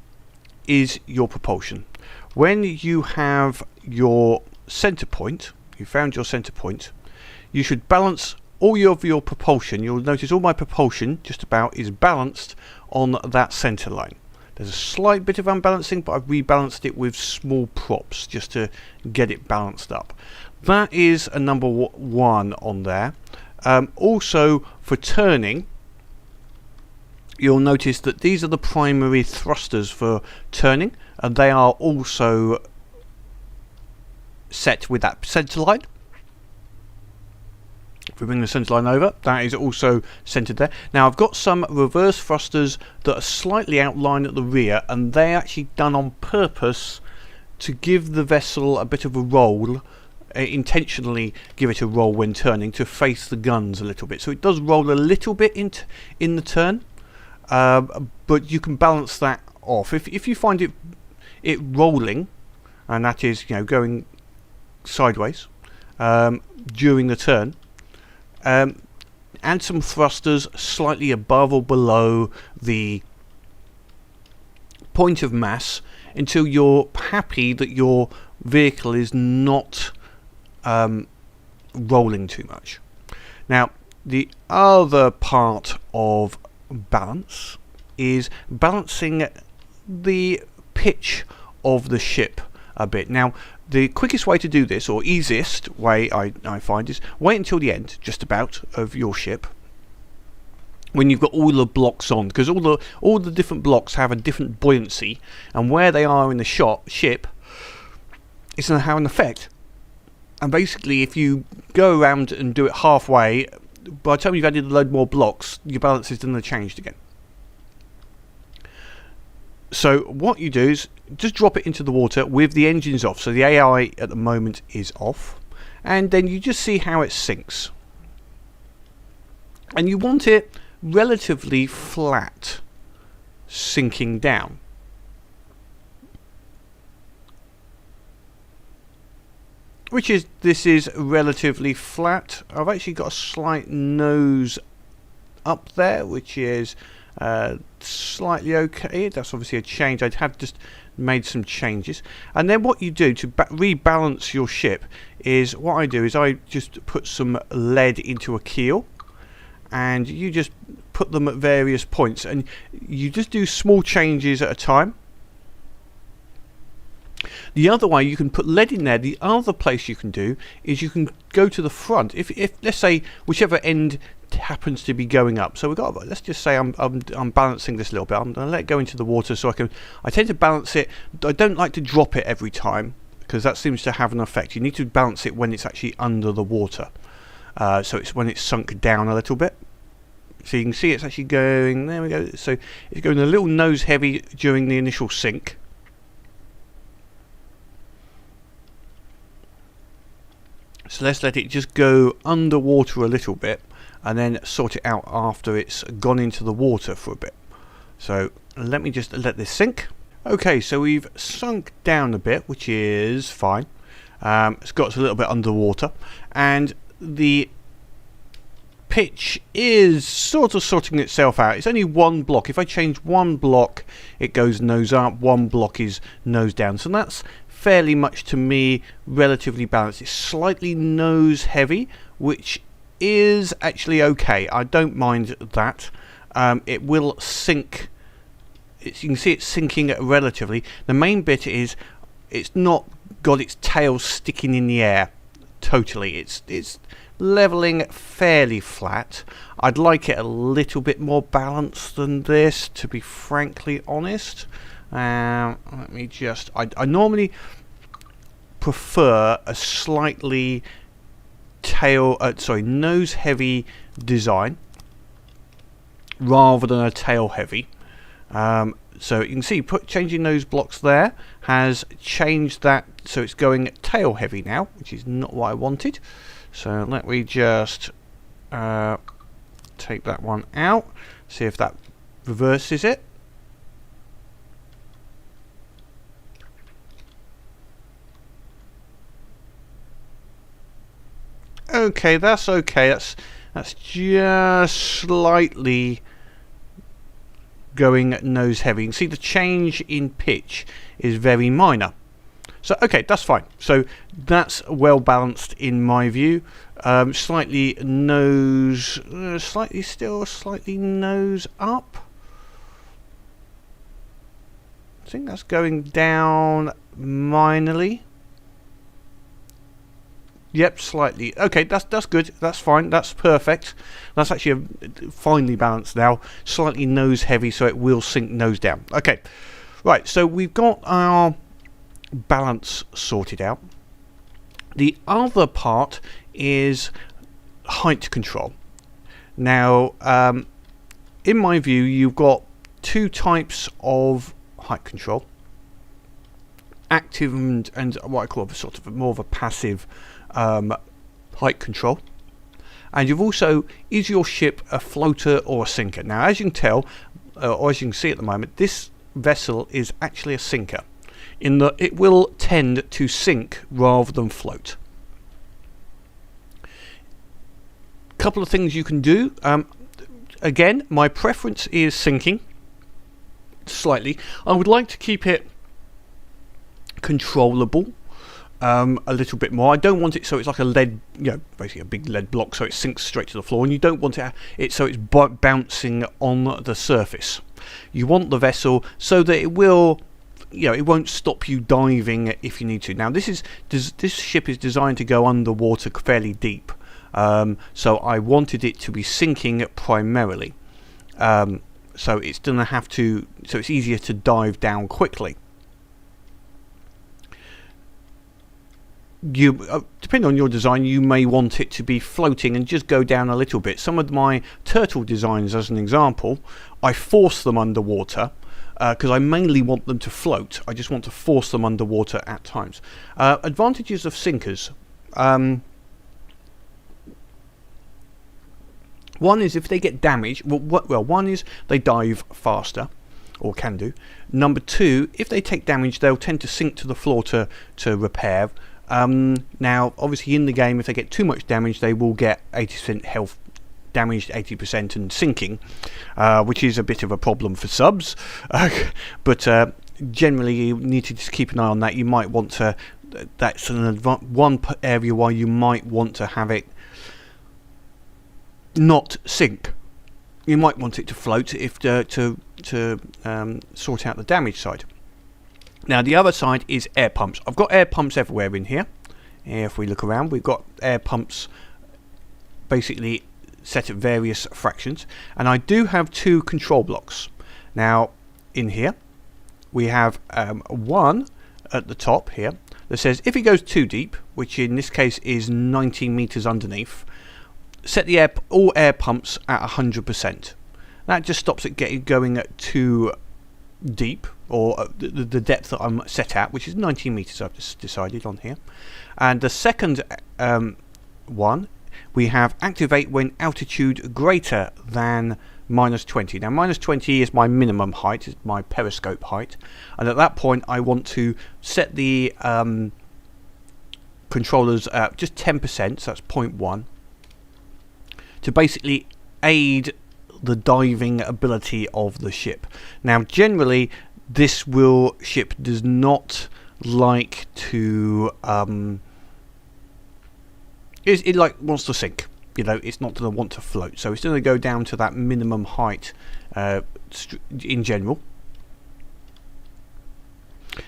A: is your propulsion. When you have your center point, you found your center point, you should balance all of your propulsion. You'll notice all my propulsion just about is balanced on that center line. There's a slight bit of unbalancing, but I've rebalanced it with small props just to get it balanced up. That is a number one on there. Also, for turning, you'll notice that these are the primary thrusters for turning, and they are also set with that center line. If we bring the center line over, that is also centered there. Now I've got some reverse thrusters that are slightly outlined at the rear, and they're actually done on purpose to give the vessel a bit of a roll, intentionally give it a roll when turning to face the guns a little bit. So it does roll a little bit in the turn, but you can balance that off. If you find it rolling, and that is, you know, going sideways during the turn, and some thrusters slightly above or below the point of mass until you're happy that your vehicle is not rolling too much. Now, The other part of balance is balancing the pitch of the ship a bit. Now, the quickest way to do this, or easiest way I find, is wait until the end, just about, of your ship, when you've got all the blocks on, because all the different blocks have a different buoyancy, and where they are in the ship is going to have an effect. And basically, if you go around and do it halfway, by the time you've added a load more blocks, your balance is going to change again. So what you do is just drop it into the water with the engines off. So the AI at the moment is off, and then you just see how it sinks. And you want it relatively flat, sinking down. This is relatively flat. I've actually got a slight nose up there, which is slightly okay. That's obviously a change. I have just made some changes. And then what you do to rebalance your ship is, what I do is I just put some lead into a keel, and you just put them at various points, and you just do small changes at a time. The other way, you can put lead in there. The other place you can do is you can go to the front. If let's say whichever end happens to be going up. So let's just say I'm balancing this a little bit. I'm going to let it go into the water so I tend to balance it. I don't like to drop it every time, because that seems to have an effect. You need to balance it when it's actually under the water. So it's when it's sunk down a little bit. So you can see it's actually going, there we go. So it's going a little nose heavy during the initial sink. So let's let it just go underwater a little bit, and then sort it out after it's gone into the water for a bit. So let me just let this sink. Okay, so we've sunk down a bit, which is fine. It's got a little bit underwater, and the pitch is sort of sorting itself out. It's only one block. If I change one block, it goes nose up, one block is nose down. So that's fairly much, to me, relatively balanced. It's slightly nose heavy, which is actually okay. I don't mind that. It will sink. You can see it's sinking relatively. The main bit is it's not got its tail sticking in the air totally. It's leveling fairly flat. I'd like it a little bit more balanced than this, to be frankly honest. Let me just, I normally prefer a slightly nose heavy design rather than a tail heavy. So you can see changing those blocks there has changed that, so it's going tail heavy now, which is not what I wanted. So let me just take that one out, see if that reverses it. Okay, that's okay. That's just slightly going nose heavy. You can see the change in pitch is very minor. So okay, that's fine. So that's well balanced in my view. Slightly nose, slightly nose up. I think that's going down minorly. Yep, slightly. Okay, that's good. That's fine. That's perfect. That's actually finely balanced now. Slightly nose heavy, so it will sink nose down. Okay, right. So we've got our balance sorted out. The other part is height control. Now, in my view, you've got two types of height control: active and what I call sort of more of a passive height control. And you've also, is your ship a floater or a sinker? Now, as you can tell, or as you can see at the moment, this vessel is actually a sinker, in that it will tend to sink rather than float. Couple of things you can do. Again, my preference is sinking slightly. I would like to keep it controllable. a little bit more. I don't want it so it's like a lead, basically a big lead block, so it sinks straight to the floor, and you don't want it so it's bouncing on the surface. You want the vessel so that it will, it won't stop you diving if you need to. Now this ship is designed to go underwater fairly deep, so I wanted it to be sinking primarily, so it's gonna have to, so it's easier to dive down quickly. Depending on your design, you may want it to be floating and just go down a little bit. Some of my turtle designs, as an example, I force them underwater because I mainly want them to float. I just want to force them underwater at times. Advantages of sinkers. One is if they get damaged, one is they dive faster, or can do. Number two, if they take damage, they'll tend to sink to the floor to repair. Now obviously in the game, if they get too much damage, they will get 80% health damaged, 80% and sinking, which is a bit of a problem for subs, but generally you need to just keep an eye on that. You might want to, that's one area why you might want to have it not sink. You might want it to float if to sort out the damage side. Now the other side is air pumps. I've got air pumps everywhere in here. If we look around, we've got air pumps basically set at various fractions, and I do have two control blocks. Now in here we have one at the top here that says if it goes too deep, which in this case is 90 meters underneath, set the all air pumps at 100%. That just stops it going at too deep, or the depth that I'm set at, which is 90 meters. I've just decided on here. And the second one, we have activate when altitude greater than -20. Now -20 is my minimum height, is my periscope height, and at that point I want to set the controllers at just 10%, so that's 0.1, to basically aid the diving ability of the ship. Now generally this ship does not like to it like wants to sink. It's not going to want to float, so it's going to go down to that minimum height in general.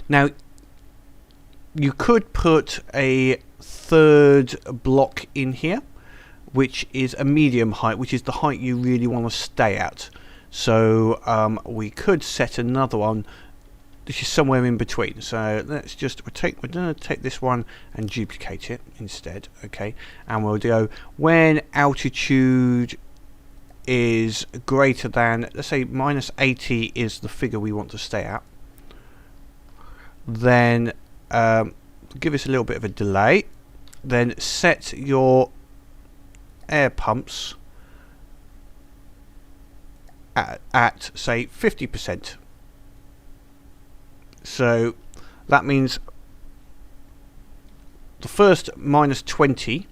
A: Now you could put a third block in here, which is a medium height, which is the height you really want to stay at. So we could set another one. This is somewhere in between. So let's just we're going to take this one and duplicate it instead. Okay, and we'll go when altitude is greater than, let's say -80 is the figure we want to stay at. Then give us a little bit of a delay. Then set your air pumps at say 50%. So that means the first -20,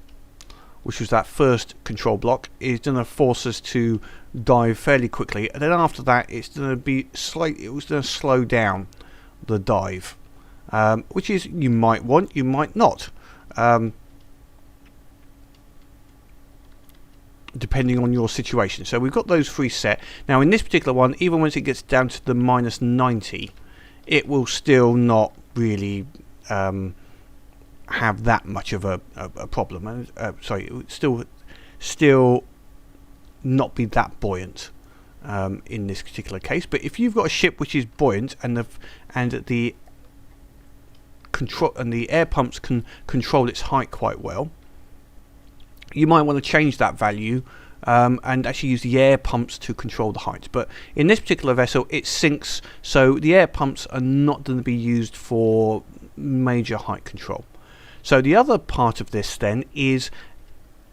A: which was that first control block, is going to force us to dive fairly quickly, and then after that it's going to be it was going to slow down the dive, which is you might want, you might not, depending on your situation. So we've got those three set. Now in this particular one, even once it gets down to the -90, it will still not really have that much of a problem. Sorry, it would still not be that buoyant in this particular case. But if you've got a ship which is buoyant and the air pumps can control its height quite well, you might want to change that value and actually use the air pumps to control the height. But in this particular vessel it sinks, so the air pumps are not going to be used for major height control. So the other part of this then is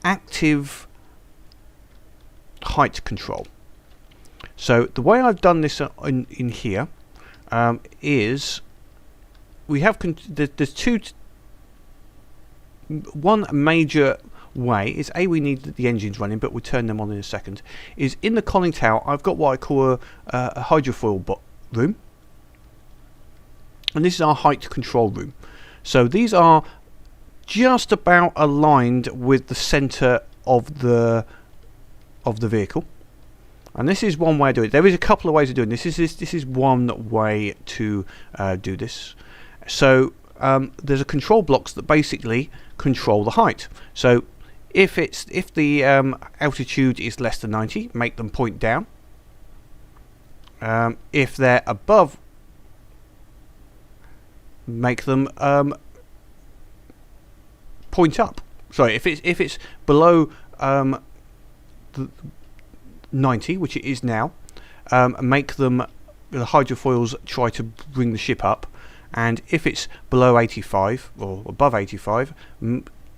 A: active height control. So the way I've done this in here is we have there's one major way is we need the engines running, but we'll turn them on in a second. Is in the conning tower I've got what I call a hydrofoil room, and this is our height control room. So these are just about aligned with the center of the vehicle. And this is one way to do it. There is a couple of ways of doing this. This is one way to do this. So there's a control blocks that basically control the height. So if the altitude is less than 90, make them point down. If they're above, make them point up. Sorry, if it's below 90, which it is now, make them, the hydrofoils try to bring the ship up, and if it's below 85 or above 85,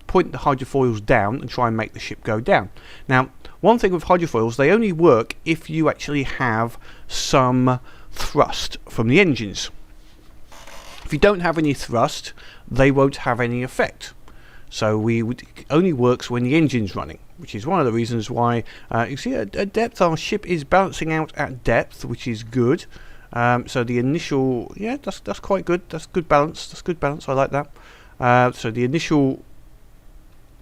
A: point the hydrofoils down and try and make the ship go down. Now, one thing with hydrofoils, they only work if you actually have some thrust from the engines. If you don't have any thrust, they won't have any effect. So it only works when the engine's running, which is one of the reasons why you see at depth our ship is balancing out at depth, which is good. So the initial, yeah, that's quite good. That's good balance. That's good balance. I like that. So the initial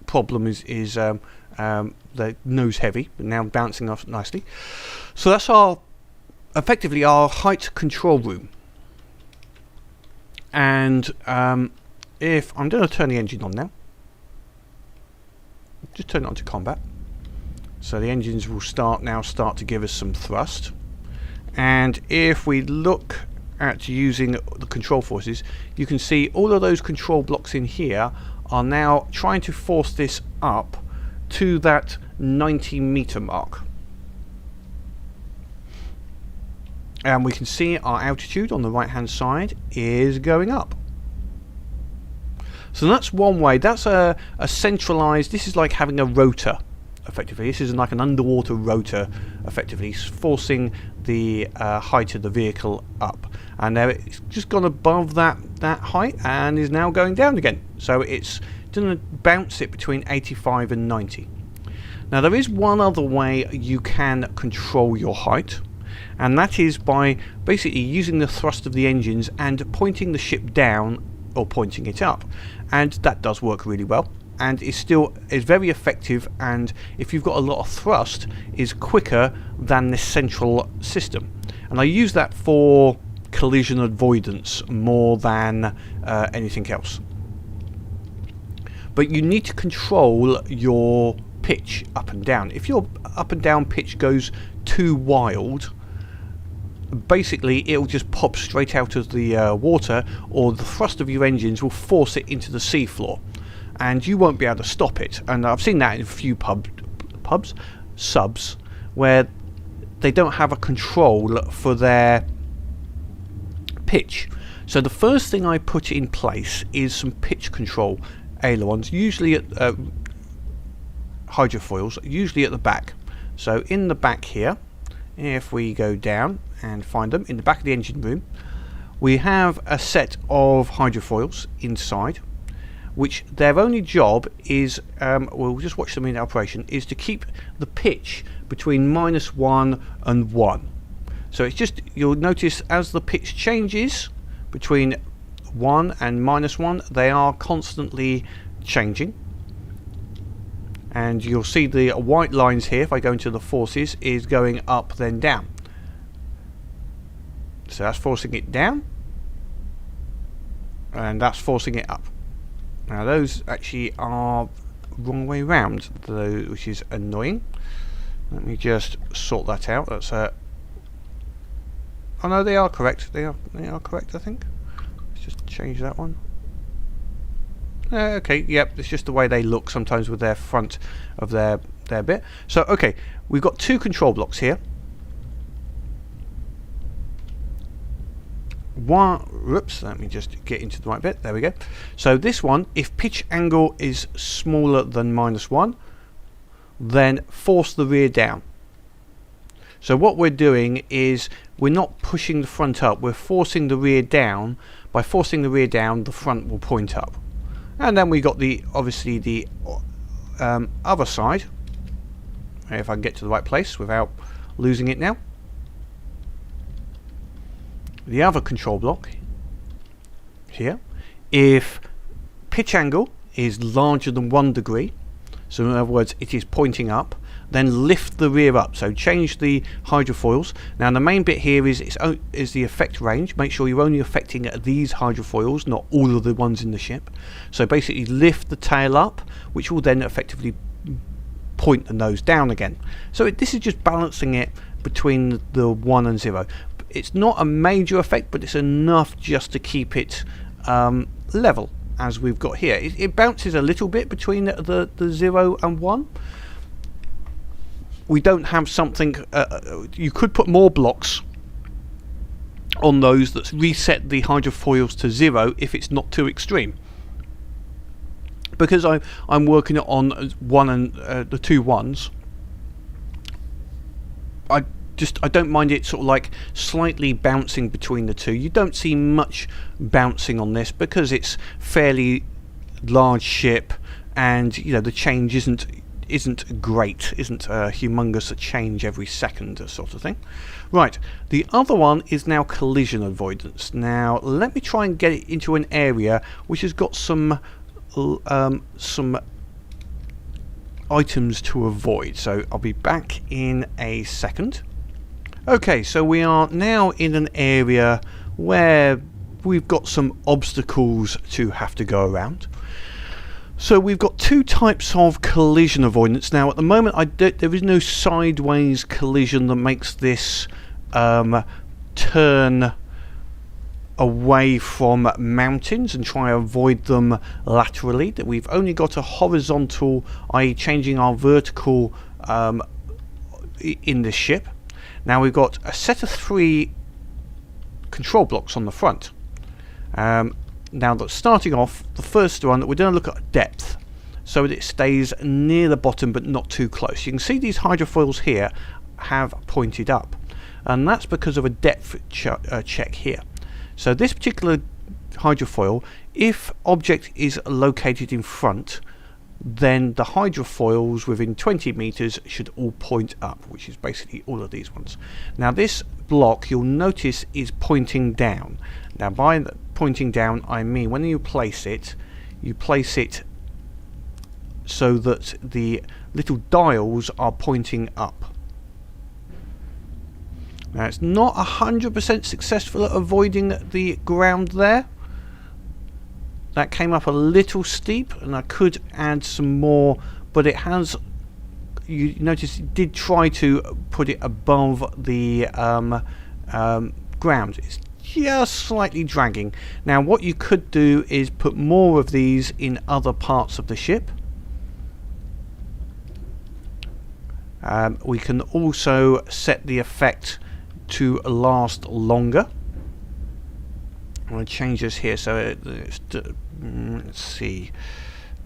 A: problem is the nose heavy, but now bouncing off nicely. So that's effectively our height control room. And if I'm going to turn the engine on now. Just turn it on to combat. So the engines will start to give us some thrust. And if we look at using the control forces, you can see all of those control blocks in here are now trying to force this up to that 90-meter mark. And we can see our altitude on the right hand side is going up. So that's one way. That's a centralized, this is like having a rotor effectively. This is like an underwater rotor effectively, forcing the height of the vehicle up. And now it's just gone above that height and is now going down again. So it's going to bounce it between 85 and 90. Now there is one other way you can control your height, and that is by basically using the thrust of the engines and pointing the ship down or pointing it up, and that does work really well and is very effective, and if you've got a lot of thrust is quicker than this central system. And I use that for collision avoidance more than anything else. But you need to control your pitch up and down. If your up and down pitch goes too wild, basically it'll just pop straight out of the water, or the thrust of your engines will force it into the seafloor and you won't be able to stop it. And I've seen that in a few subs where they don't have a control for their pitch. So the first thing I put in place is some pitch control ailerons, usually at hydrofoils, usually at the back. So in the back here, if we go down and find them in the back of the engine room, we have a set of hydrofoils inside, which their only job is, we'll just watch them in operation, is to keep the pitch between -1 and 1. So it's just, you'll notice as the pitch changes between 1 and -1, they are constantly changing. And you'll see the white lines here, if I go into the forces, is going up then down. So that's forcing it down, and that's forcing it up. Now those actually are wrong way round, which is annoying. Let me just sort that out. That's oh no, they are correct. They are correct, I think. Let's just change that one. Okay, yep, it's just the way they look sometimes with their front of their bit. So okay, we've got two control blocks here. Whoops, let me just get into the right bit. There we go. So this one, if pitch angle is smaller than -1, then force the rear down. So what we're doing is we're not pushing the front up, we're forcing the rear down. By forcing the rear down, the front will point up. And then we got obviously the other side. If I can get to the right place without losing it now. The other control block here, if pitch angle is larger than 1 degree, so in other words it is pointing up, then lift the rear up. So change the hydrofoils. Now the main bit here is the effect range. Make sure you're only affecting these hydrofoils, not all of the ones in the ship. So basically lift the tail up, which will then effectively point the nose down again. So this is just balancing it between the 1 and 0. It's not a major effect, but it's enough just to keep it level, as we've got here. It bounces a little bit between the 0 and 1. We don't have something, you could put more blocks on those that reset the hydrofoils to 0 if it's not too extreme. Because I'm working it on 1 and the 2 ones, I don't mind it sort of like slightly bouncing between the two. You don't see much bouncing on this because it's fairly large ship, and you know the change isn't great, isn't humongous, a change every second sort of thing. Right, the other one is now collision avoidance. Now let me try and get it into an area which has got some items to avoid, so I'll be back in a second. Okay, so we are now in an area where we've got some obstacles to have to go around. So we've got two types of collision avoidance. Now at the moment there is no sideways collision that makes this turn away from mountains and try to avoid them laterally. That we've only got a horizontal, i.e. changing our vertical in the ship. Now we've got a set of 3 control blocks on the front. Now that's starting off, the first one, we're going to look at depth, so that it stays near the bottom but not too close. You can see these hydrofoils here have pointed up, and that's because of a depth check here. So this particular hydrofoil, if object is located in front, then the hydrofoils within 20 meters should all point up, which is basically all of these ones. Now this block, you'll notice, is pointing down. Now by the pointing down, I mean when you place it so that the little dials are pointing up. Now it's not 100% successful at avoiding the ground there. That came up a little steep, and I could add some more, but it has, you notice it did try to put it above the ground. It's just slightly dragging. Now what you could do is put more of these in other parts of the ship. We can also set the effect to last longer. I'm going to change this here, so let's see,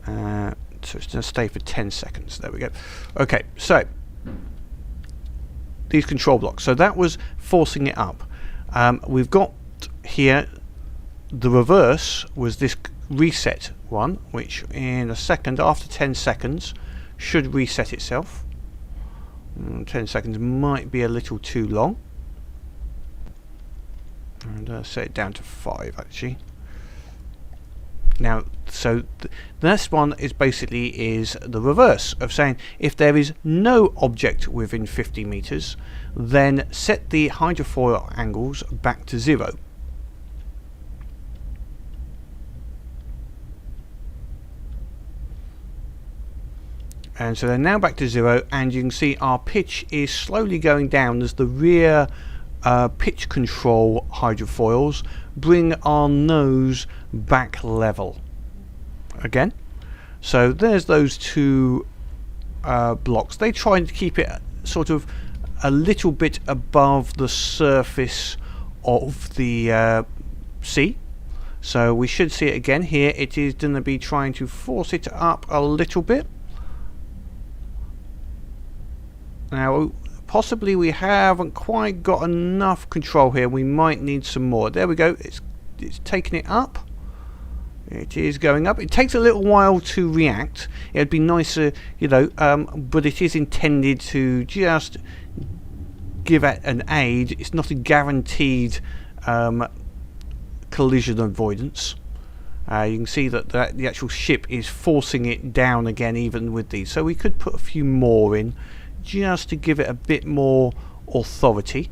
A: so it's going to stay for 10 seconds. There we go. Okay, so these control blocks, so that was forcing it up. We've got here the reverse was this reset one, which in a second, after 10 seconds, should reset itself. 10 seconds might be a little too long. And set it down to 5 actually. Now, so this one is basically the reverse of saying if there is no object within 50 meters, then set the hydrofoil angles back to 0. And so they're now back to 0, and you can see our pitch is slowly going down as the rear pitch control hydrofoils bring our nose back level again. So there's those two blocks. They try to keep it sort of a little bit above the surface of the sea. So we should see it again here. It is going to be trying to force it up a little bit. Now possibly we haven't quite got enough control here. We might need some more. There we go. It's taking it up. It is going up. It takes a little while to react. It'd be nicer, you know, but it is intended to just give it an aid. It's not a guaranteed collision avoidance. You can see that the actual ship is forcing it down again even with these. So we could put a few more in just to give it a bit more authority.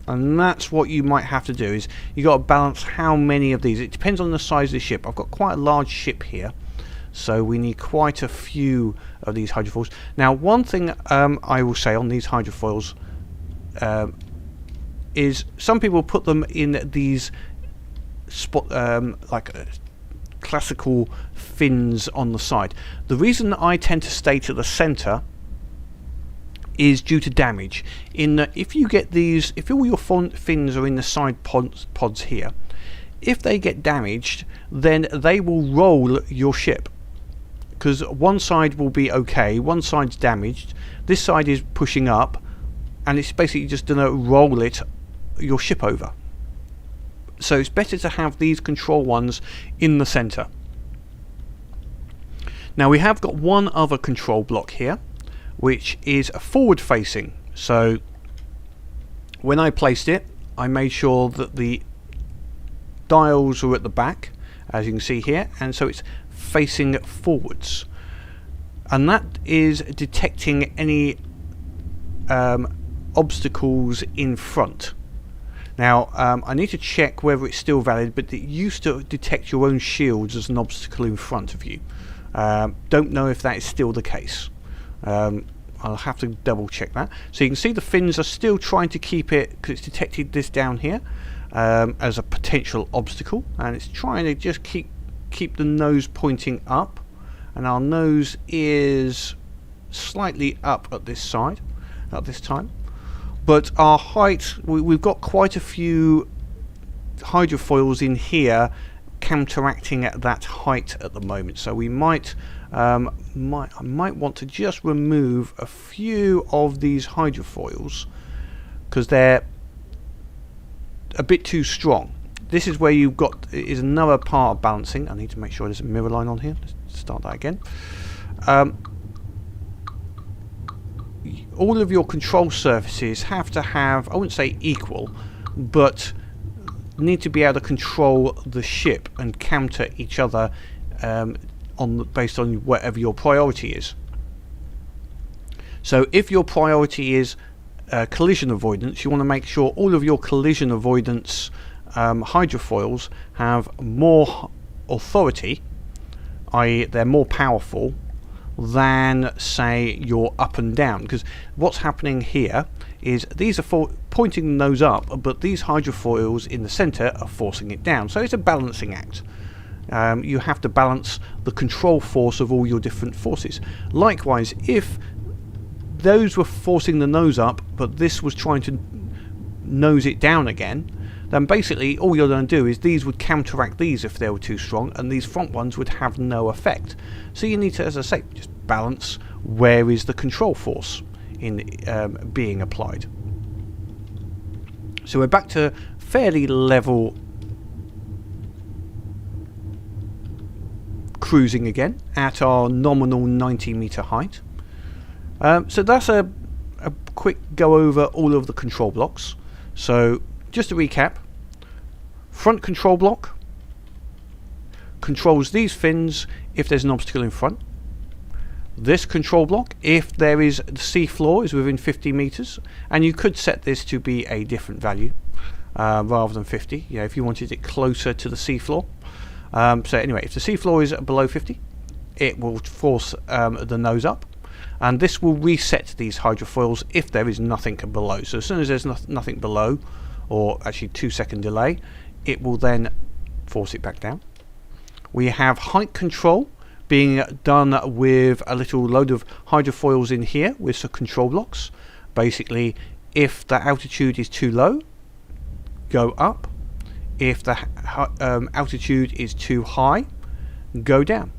A: And that's what you might have to do, is you got to balance how many of these. It depends on the size of the ship. I've got quite a large ship here, so we need quite a few of these hydrofoils. Now, one thing I will say on these hydrofoils is some people put them in these classical fins on the side. The reason that I tend to stay to the center is due to damage. In that, if you get these, if all your fins are in the side pods here, if they get damaged, then they will roll your ship, because one side will be okay, one side's damaged, this side is pushing up, and it's basically just going to roll your ship over. So it's better to have these control ones in the center. Now we have got one other control block here, which is forward facing. So when I placed it, I made sure that the dials are at the back, as you can see here, and so it's facing forwards, and that is detecting any obstacles in front. Now I need to check whether it's still valid, but it used to detect your own shields as an obstacle in front of you. Don't know if that is still the case. I'll have to double check that. So you can see the fins are still trying to keep it, because it's detected this down here as a potential obstacle, and it's trying to just keep the nose pointing up, and our nose is slightly up at this side at this time. But our height, we've got quite a few hydrofoils in here counteracting at that height at the moment, so we might want to just remove a few of these hydrofoils because they're a bit too strong. This is where you've got is another part of balancing. I need to make sure there's a mirror line on here. Let's start that again. All of your control surfaces have to have, I wouldn't say equal, but need to be able to control the ship and counter each other based on whatever your priority is. So if your priority is collision avoidance, you want to make sure all of your collision avoidance hydrofoils have more authority, i.e. they're more powerful than, say, your up and down, because what's happening here is these are pointing the nose up, but these hydrofoils in the center are forcing it down. So it's a balancing act. You have to balance the control force of all your different forces. Likewise, if those were forcing the nose up, but this was trying to nose it down again, then basically all you're going to do is these would counteract these if they were too strong, and these front ones would have no effect. So you need to, as I say, just balance where is the control force in being applied. So we're back to fairly level cruising again at our nominal 90-meter height. So that's a quick go over all of the control blocks. So just to recap, front control block controls these fins if there's an obstacle in front. This control block, if there is the sea floor is within 50 meters, and you could set this to be a different value rather than 50, if you wanted it closer to the sea floor. So anyway, if the sea floor is below 50, it will force the nose up, and this will reset these hydrofoils if there is nothing below. So as soon as there's nothing below, or actually 2-second delay, it will then force it back down. We have height control being done with a little load of hydrofoils in here with some control blocks. Basically, if the altitude is too low, go up. If the altitude is too high, go down.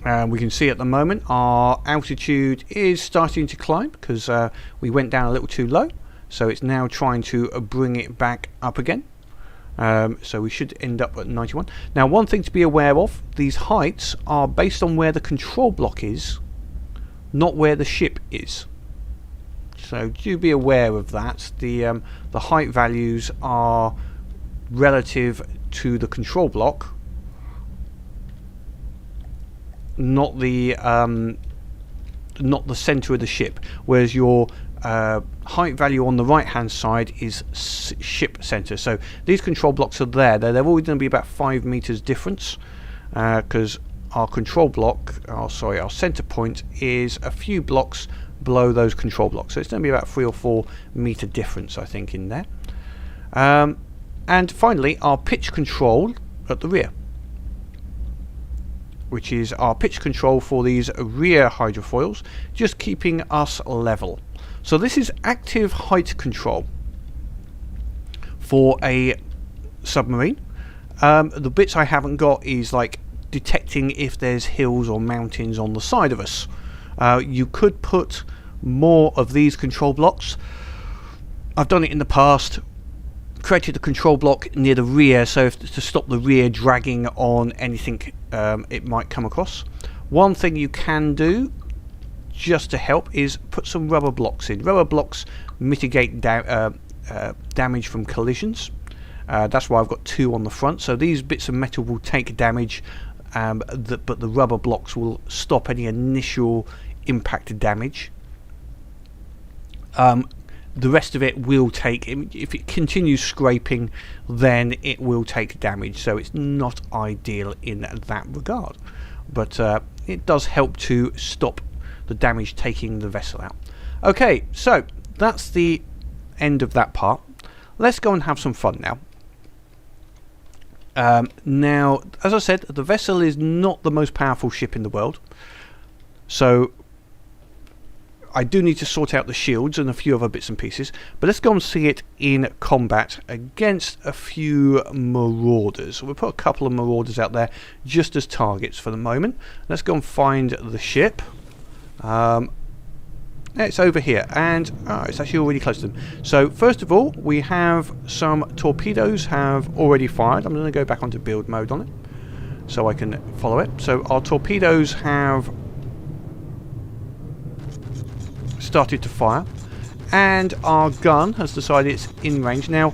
A: And we can see at the moment our altitude is starting to climb because we went down a little too low, so it's now trying to bring it back up again. So we should end up at 91. Now, one thing to be aware of, these heights are based on where the control block is, not where the ship is. So do be aware of that. The height values are relative to the control block, not the center of the ship, whereas your height value on the right hand side is ship center. So these control blocks are there. They're always going to be about 5 meters difference, because our control block, our center point is a few blocks below those control blocks. So it's going to be about 3 or 4 meter difference, I think, in there. And finally, our pitch control at the rear, which is our pitch control for these rear hydrofoils, just keeping us level. So this is active height control for a submarine. The bits I haven't got is like detecting if there's hills or mountains on the side of us. You could put more of these control blocks. I've done it in the past. Created a control block near the rear, so to stop the rear dragging on anything it might come across. One thing you can do just to help is put some rubber blocks in. Rubber blocks mitigate damage from collisions. That's why I've got 2 on the front. So these bits of metal will take damage, but the rubber blocks will stop any initial impact damage. The rest of it will take, if it continues scraping, then it will take damage. So it's not ideal in that regard, but it does help to stop the damage taking the vessel out. Okay, so that's the end of that part. Let's go and have some fun now. Now, as I said, the vessel is not the most powerful ship in the world, so I do need to sort out the shields and a few other bits and pieces, but let's go and see it in combat against a few marauders. We'll put a couple of marauders out there just as targets for the moment. Let's go and find the ship. It's over here, and it's actually already close to them. So first of all, we have some torpedoes have already fired. I'm going to go back onto build mode on it so I can follow it. So our torpedoes have started to fire, and our gun has decided it's in range. Now,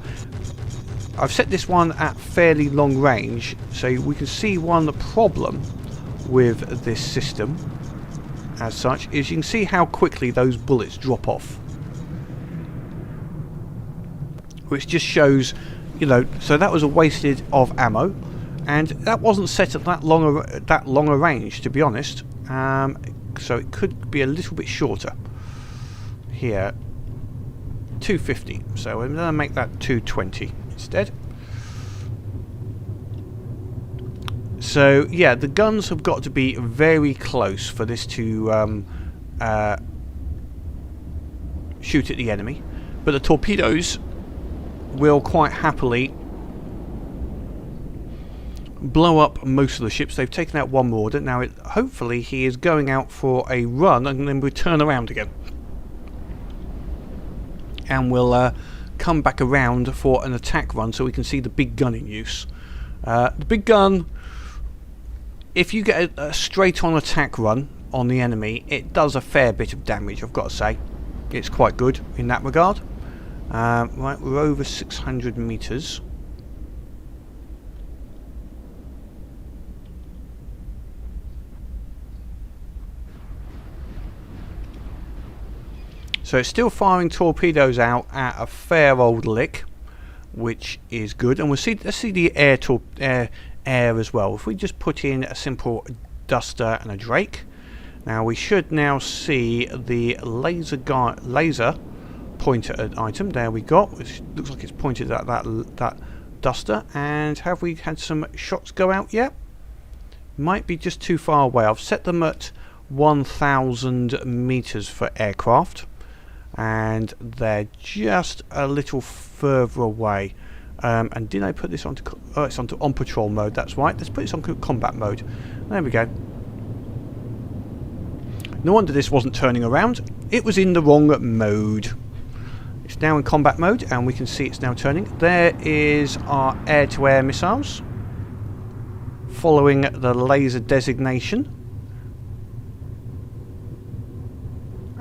A: I've set this one at fairly long range, so we can see one problem with this system as such is you can see how quickly those bullets drop off, which just shows, you know, so that was a wasted of ammo, and that wasn't set at that long a range, to be honest. So it could be a little bit shorter. Here, 250, so I'm going to make that 220 instead. So yeah, the guns have got to be very close for this to shoot at the enemy, but the torpedoes will quite happily blow up most of the ships. They've taken out one marauder. Now hopefully he is going out for a run and then we'll turn around again, and we'll come back around for an attack run so we can see the big gun in use. The big gun, if you get a straight on attack run on the enemy, it does a fair bit of damage, I've got to say. It's quite good in that regard. Right, we're over 600 meters. So it's still firing torpedoes out at a fair old lick, which is good. And let's see the air as well. If we just put in a simple duster and a Drake, now we should now see the laser pointer item. There we go. Which looks like it's pointed at that duster. And have we had some shots go out yet? Might be just too far away. I've set them at 1,000 meters for aircraft, and they're just a little further away. And did I put this onto? Oh, it's onto on patrol mode. That's right. Let's put this on combat mode. There we go. No wonder this wasn't turning around. It was in the wrong mode. It's now in combat mode, and we can see it's now turning. There is our air-to-air missiles, following the laser designation.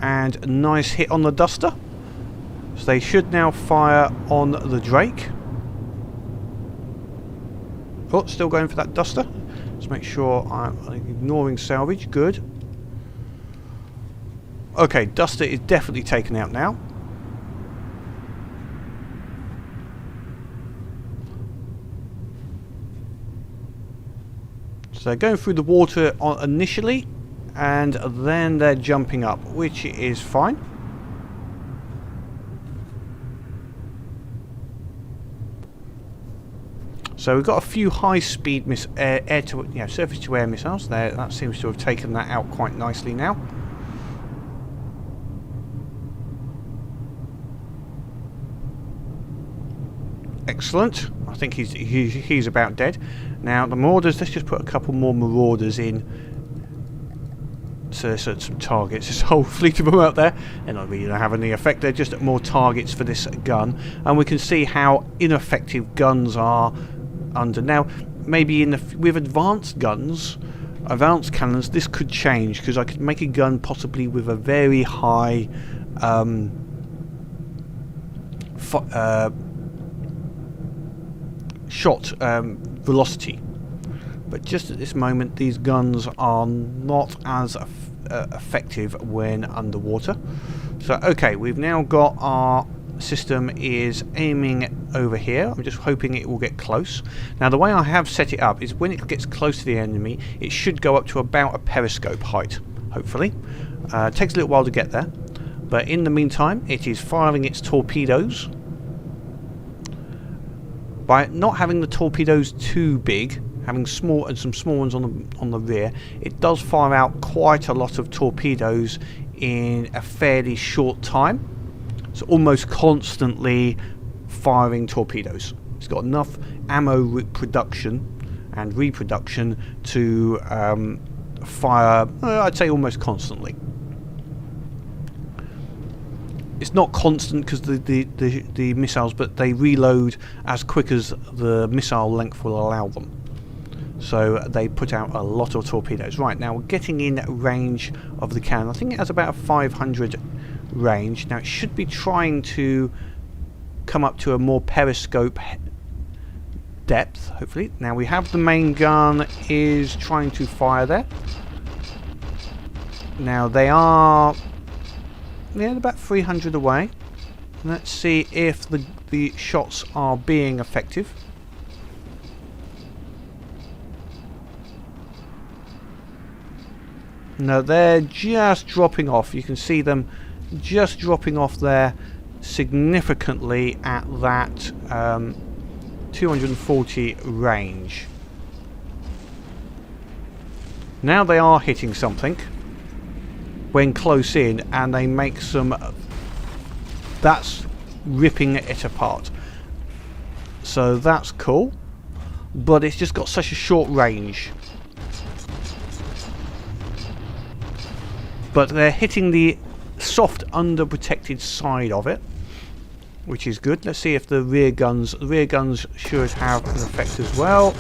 A: And a nice hit on the duster. So they should now fire on the Drake. Oh, still going for that duster. Let's make sure I'm ignoring salvage. Good. Okay, duster is definitely taken out now. So they're going through the water initially, and then they're jumping up, which is fine. So we've got a few high-speed surface-to-air missiles there. That seems to have taken that out quite nicely now. Excellent. I think he's about dead. Now the Marauders. Let's just put a couple more Marauders in to some targets. This whole fleet of them out there. They're not really going to have any effect. They're just more targets for this gun, and we can see how ineffective guns are under. Now, maybe with advanced guns, advanced cannons, this could change, because I could make a gun possibly with a very high shot velocity, but just at this moment these guns are not as effective when underwater. So okay, we've now got our system is aiming over here. I'm just hoping it will get close. Now the way I have set it up is when it gets close to the enemy, it should go up to about a periscope height, hopefully. It takes a little while to get there, but in the meantime it is firing its torpedoes. By not having the torpedoes too big, having some small ones on the rear, it does fire out quite a lot of torpedoes in a fairly short time. So almost constantly firing torpedoes. It's got enough ammo production and reproduction to fire, I'd say, almost constantly. It's not constant because the missiles, but they reload as quick as the missile length will allow them. So they put out a lot of torpedoes. Right, now we're getting in range of the cannon. I think it has about a 500 range. Now it should be trying to come up to a more periscope depth, hopefully. Now we have the main gun is trying to fire there. Now they are about 300 away. Let's see if the shots are being effective. No, they're just dropping off. You can see them just dropping off there significantly at that 240 range. Now they are hitting something when close in, and they make some, that's ripping it apart. So that's cool, but it's just got such a short range. But they're hitting the soft under-protected side of it, which is good. Let's see if the rear guns should have an effect as well.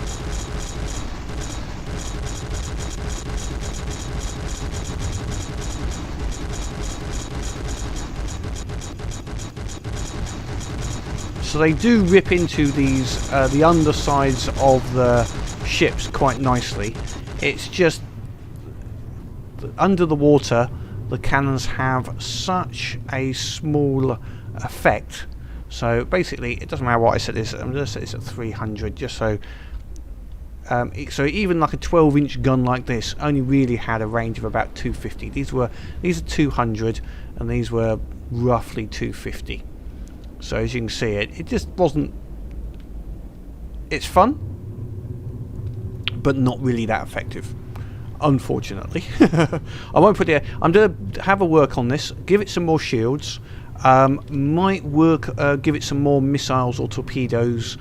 A: So they do rip into these the undersides of the ships quite nicely. It's just under the water, the cannons have such a small effect. So basically, it doesn't matter what I set this. I'm going to set this at 300, just so. So even like a 12-inch gun like this only really had a range of about 250. These are 200, and these were roughly 250. So as you can see, it just wasn't. It's fun, but not really that effective, unfortunately. I won't put it. I'm going to have a work on this, give it some more shields, might work, give it some more missiles or torpedoes,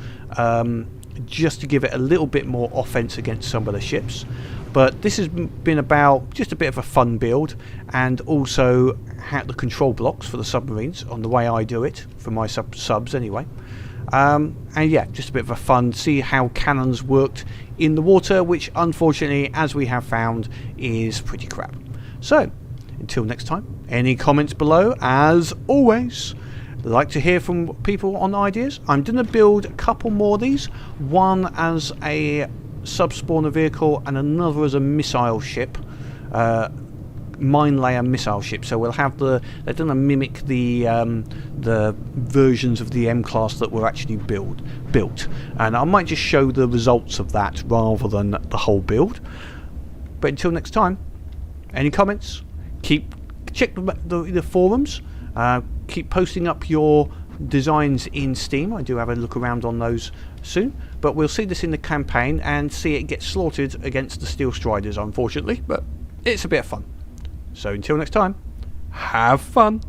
A: just to give it a little bit more offense against some of the ships. But this has been about just a bit of a fun build, and also the control blocks for the submarines on the way I do it for my subs anyway. And yeah, just a bit of a fun, see how cannons worked in the water, which unfortunately, as we have found, is pretty crap. So until next time, any comments below? As always, I'd like to hear from people on ideas. I'm going to build a couple more of these, one as a sub-spawner vehicle and another as a missile ship, mine layer missile ship. So we'll have they're going to mimic the versions of the M-class that were actually built, and I might just show the results of that rather than the whole build. But until next time, any comments? Check the forums. Keep posting up your designs in Steam. I do have a look around on those soon, but we'll see this in the campaign and see it get slaughtered against the Steel Striders, unfortunately, but it's a bit of fun. So until next time, have fun.